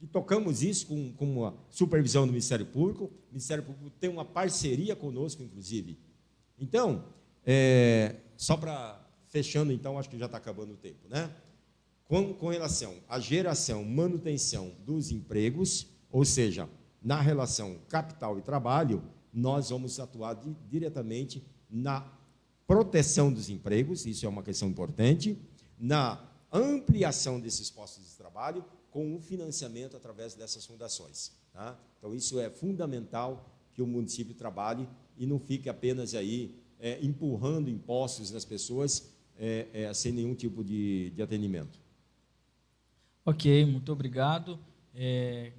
e tocamos isso com a supervisão do Ministério Público. O Ministério Público tem uma parceria conosco, inclusive. Então, só para fechando, então, acho que já está acabando o tempo, né? Com relação à geração, manutenção dos empregos, ou seja, na relação capital e trabalho, nós vamos atuar diretamente na proteção dos empregos, isso é uma questão importante, na ampliação desses postos de trabalho, com o financiamento através dessas fundações. Tá? Então, isso é fundamental que o município trabalhe e não fique apenas aí empurrando impostos nas pessoas sem nenhum tipo de atendimento. Ok, muito obrigado.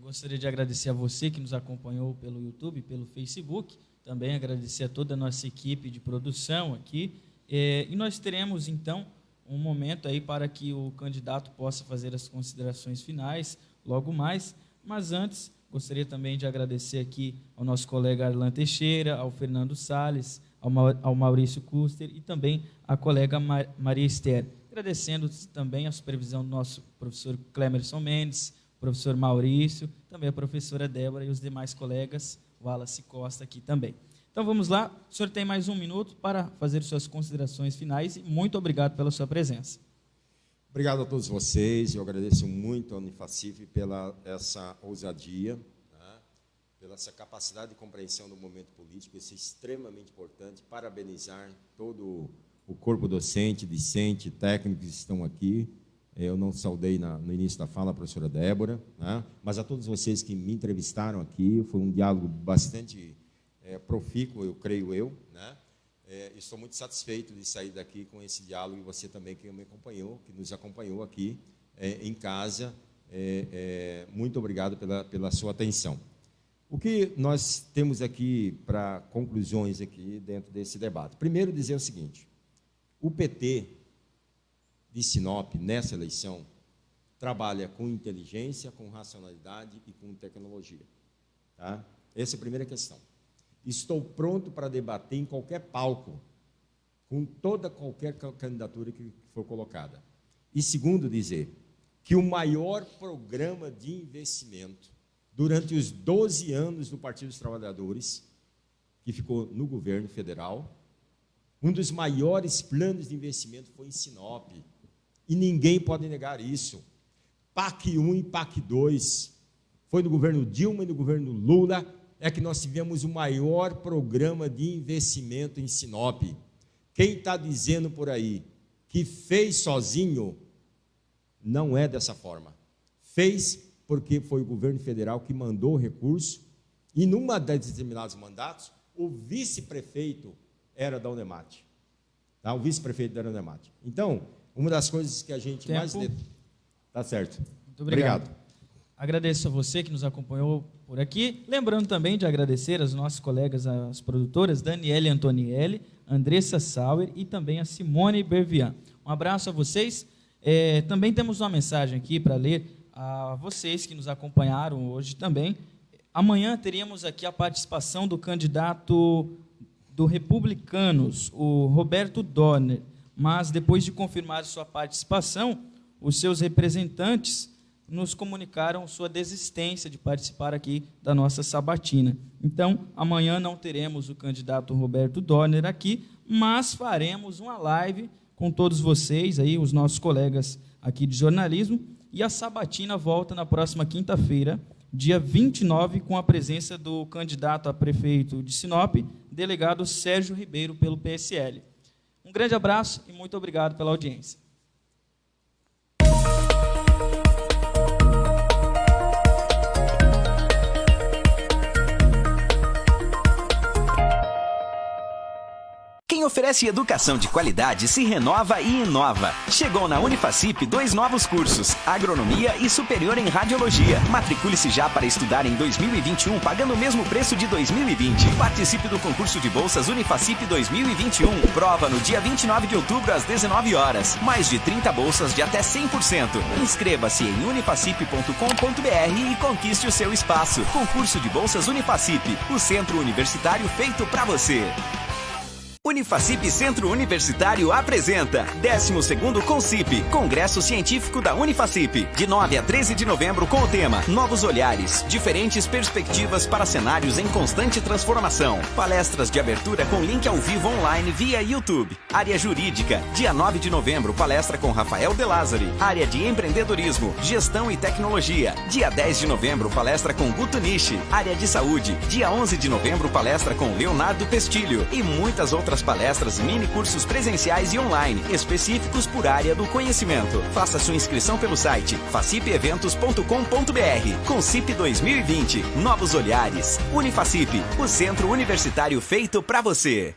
Gostaria de agradecer a você que nos acompanhou pelo YouTube, pelo Facebook, também agradecer a toda a nossa equipe de produção aqui, e nós teremos, então, um momento aí para que o candidato possa fazer as considerações finais, logo mais, mas antes, gostaria também de agradecer aqui ao nosso colega Arlan Teixeira, ao Fernando Salles, ao Maurício Custer e também à colega Maria Esther. Agradecendo também a supervisão do nosso professor Clemerson Mendes, professor Maurício, também a professora Débora e os demais colegas, Wallace Costa aqui também. Então vamos lá, o senhor tem mais 1 minuto para fazer suas considerações finais e muito obrigado pela sua presença. Obrigado a todos vocês, eu agradeço muito ao Unifacif pela essa ousadia, né? Pela essa capacidade de compreensão do momento político, isso é extremamente importante, parabenizar todo o corpo docente, discente, técnicos que estão aqui. Eu não saudei no início da fala a professora Débora, né? Mas a todos vocês que me entrevistaram aqui, foi um diálogo bastante profícuo, eu creio eu, né? Estou muito satisfeito de sair daqui com esse diálogo, e você também que me acompanhou, que nos acompanhou aqui em casa, muito obrigado pela sua atenção. O que nós temos aqui para conclusões aqui dentro desse debate? Primeiro, dizer o seguinte: o PT de Sinop, nessa eleição, trabalha com inteligência, com racionalidade e com tecnologia. Tá? Essa é a primeira questão. Estou pronto para debater em qualquer palco, com qualquer candidatura que for colocada. E segundo, dizer que o maior programa de investimento durante os 12 anos do Partido dos Trabalhadores, que ficou no governo federal, um dos maiores planos de investimento foi em Sinop. E ninguém pode negar isso. PAC 1 e PAC 2, foi no governo Dilma e no governo Lula, é que nós tivemos o maior programa de investimento em Sinop. Quem está dizendo por aí que fez sozinho, não é dessa forma. Fez porque foi o governo federal que mandou o recurso, e numa de determinados mandatos, o vice-prefeito era da Unemate. Tá? O vice-prefeito da Unemate. Então, uma das coisas que a gente mais... Tá certo. Muito obrigado. Agradeço a você que nos acompanhou por aqui. Lembrando também de agradecer aos nossos colegas, as produtoras Daniele Antonielli, Andressa Sauer e também a Simone Bervian. Um abraço a vocês. Também temos uma mensagem aqui para ler a vocês que nos acompanharam hoje também. Amanhã teríamos aqui a participação do candidato do Republicanos, o Roberto Dorner, mas depois de confirmar sua participação, os seus representantes nos comunicaram sua desistência de participar aqui da nossa sabatina. Então, amanhã não teremos o candidato Roberto Dorner aqui, mas faremos uma live com todos vocês, aí, os nossos colegas aqui de jornalismo, e a sabatina volta na próxima quinta-feira, dia 29, com a presença do candidato a prefeito de Sinop, delegado Sérgio Ribeiro, pelo PSL. Um grande abraço e muito obrigado pela audiência. Quem oferece educação de qualidade se renova e inova. Chegou na Unifacip 2 novos cursos, Agronomia e Superior em Radiologia. Matricule-se já para estudar em 2021, pagando o mesmo preço de 2020. Participe do concurso de bolsas Unifacip 2021. Prova no dia 29 de outubro, às 19 horas. Mais de 30 bolsas de até 100%. Inscreva-se em unifacip.com.br e conquiste o seu espaço. Concurso de bolsas Unifacip, o centro universitário feito para você. Unifacip Centro Universitário apresenta 12º CONCIP, Congresso Científico da Unifacip, de 9 a 13 de novembro com o tema Novos Olhares, diferentes perspectivas para cenários em constante transformação. Palestras de abertura com link ao vivo online via YouTube. Área Jurídica, dia 9 de novembro, palestra com Rafael De Lázari. Área de Empreendedorismo, Gestão e Tecnologia, dia 10 de novembro, palestra com Guto Nishi. Área de Saúde, dia 11 de novembro, palestra com Leonardo Pestilho e muitas outras palestras e mini cursos presenciais e online, específicos por área do conhecimento. Faça sua inscrição pelo site facipeventos.com.br. CONCIP 2020, Novos Olhares. Unifacip, o centro universitário feito para você.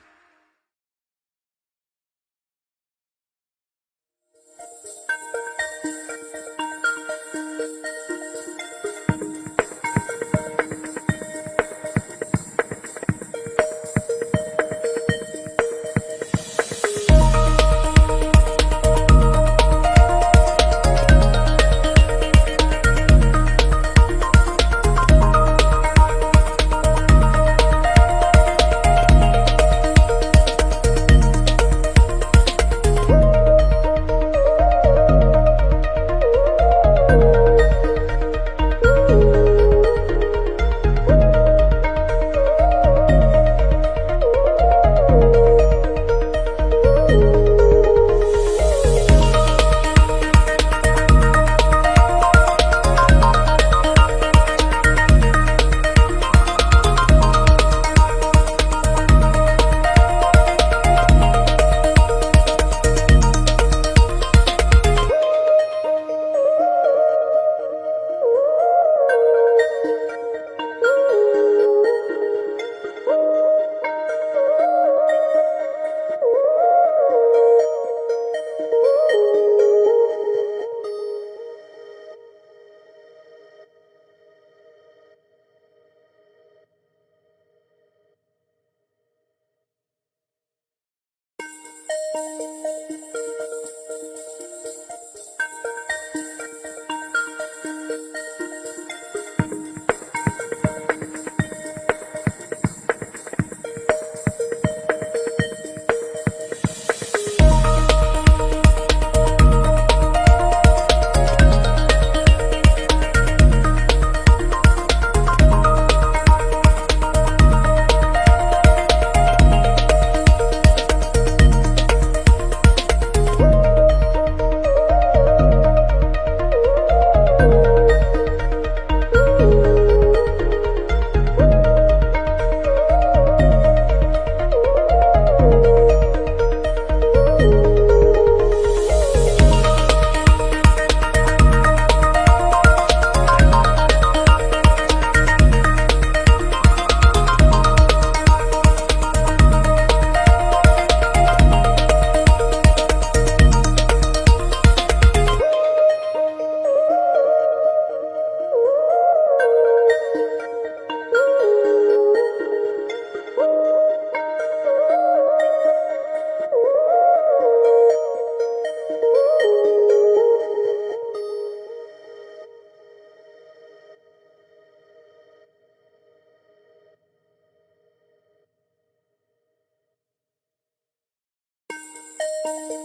Música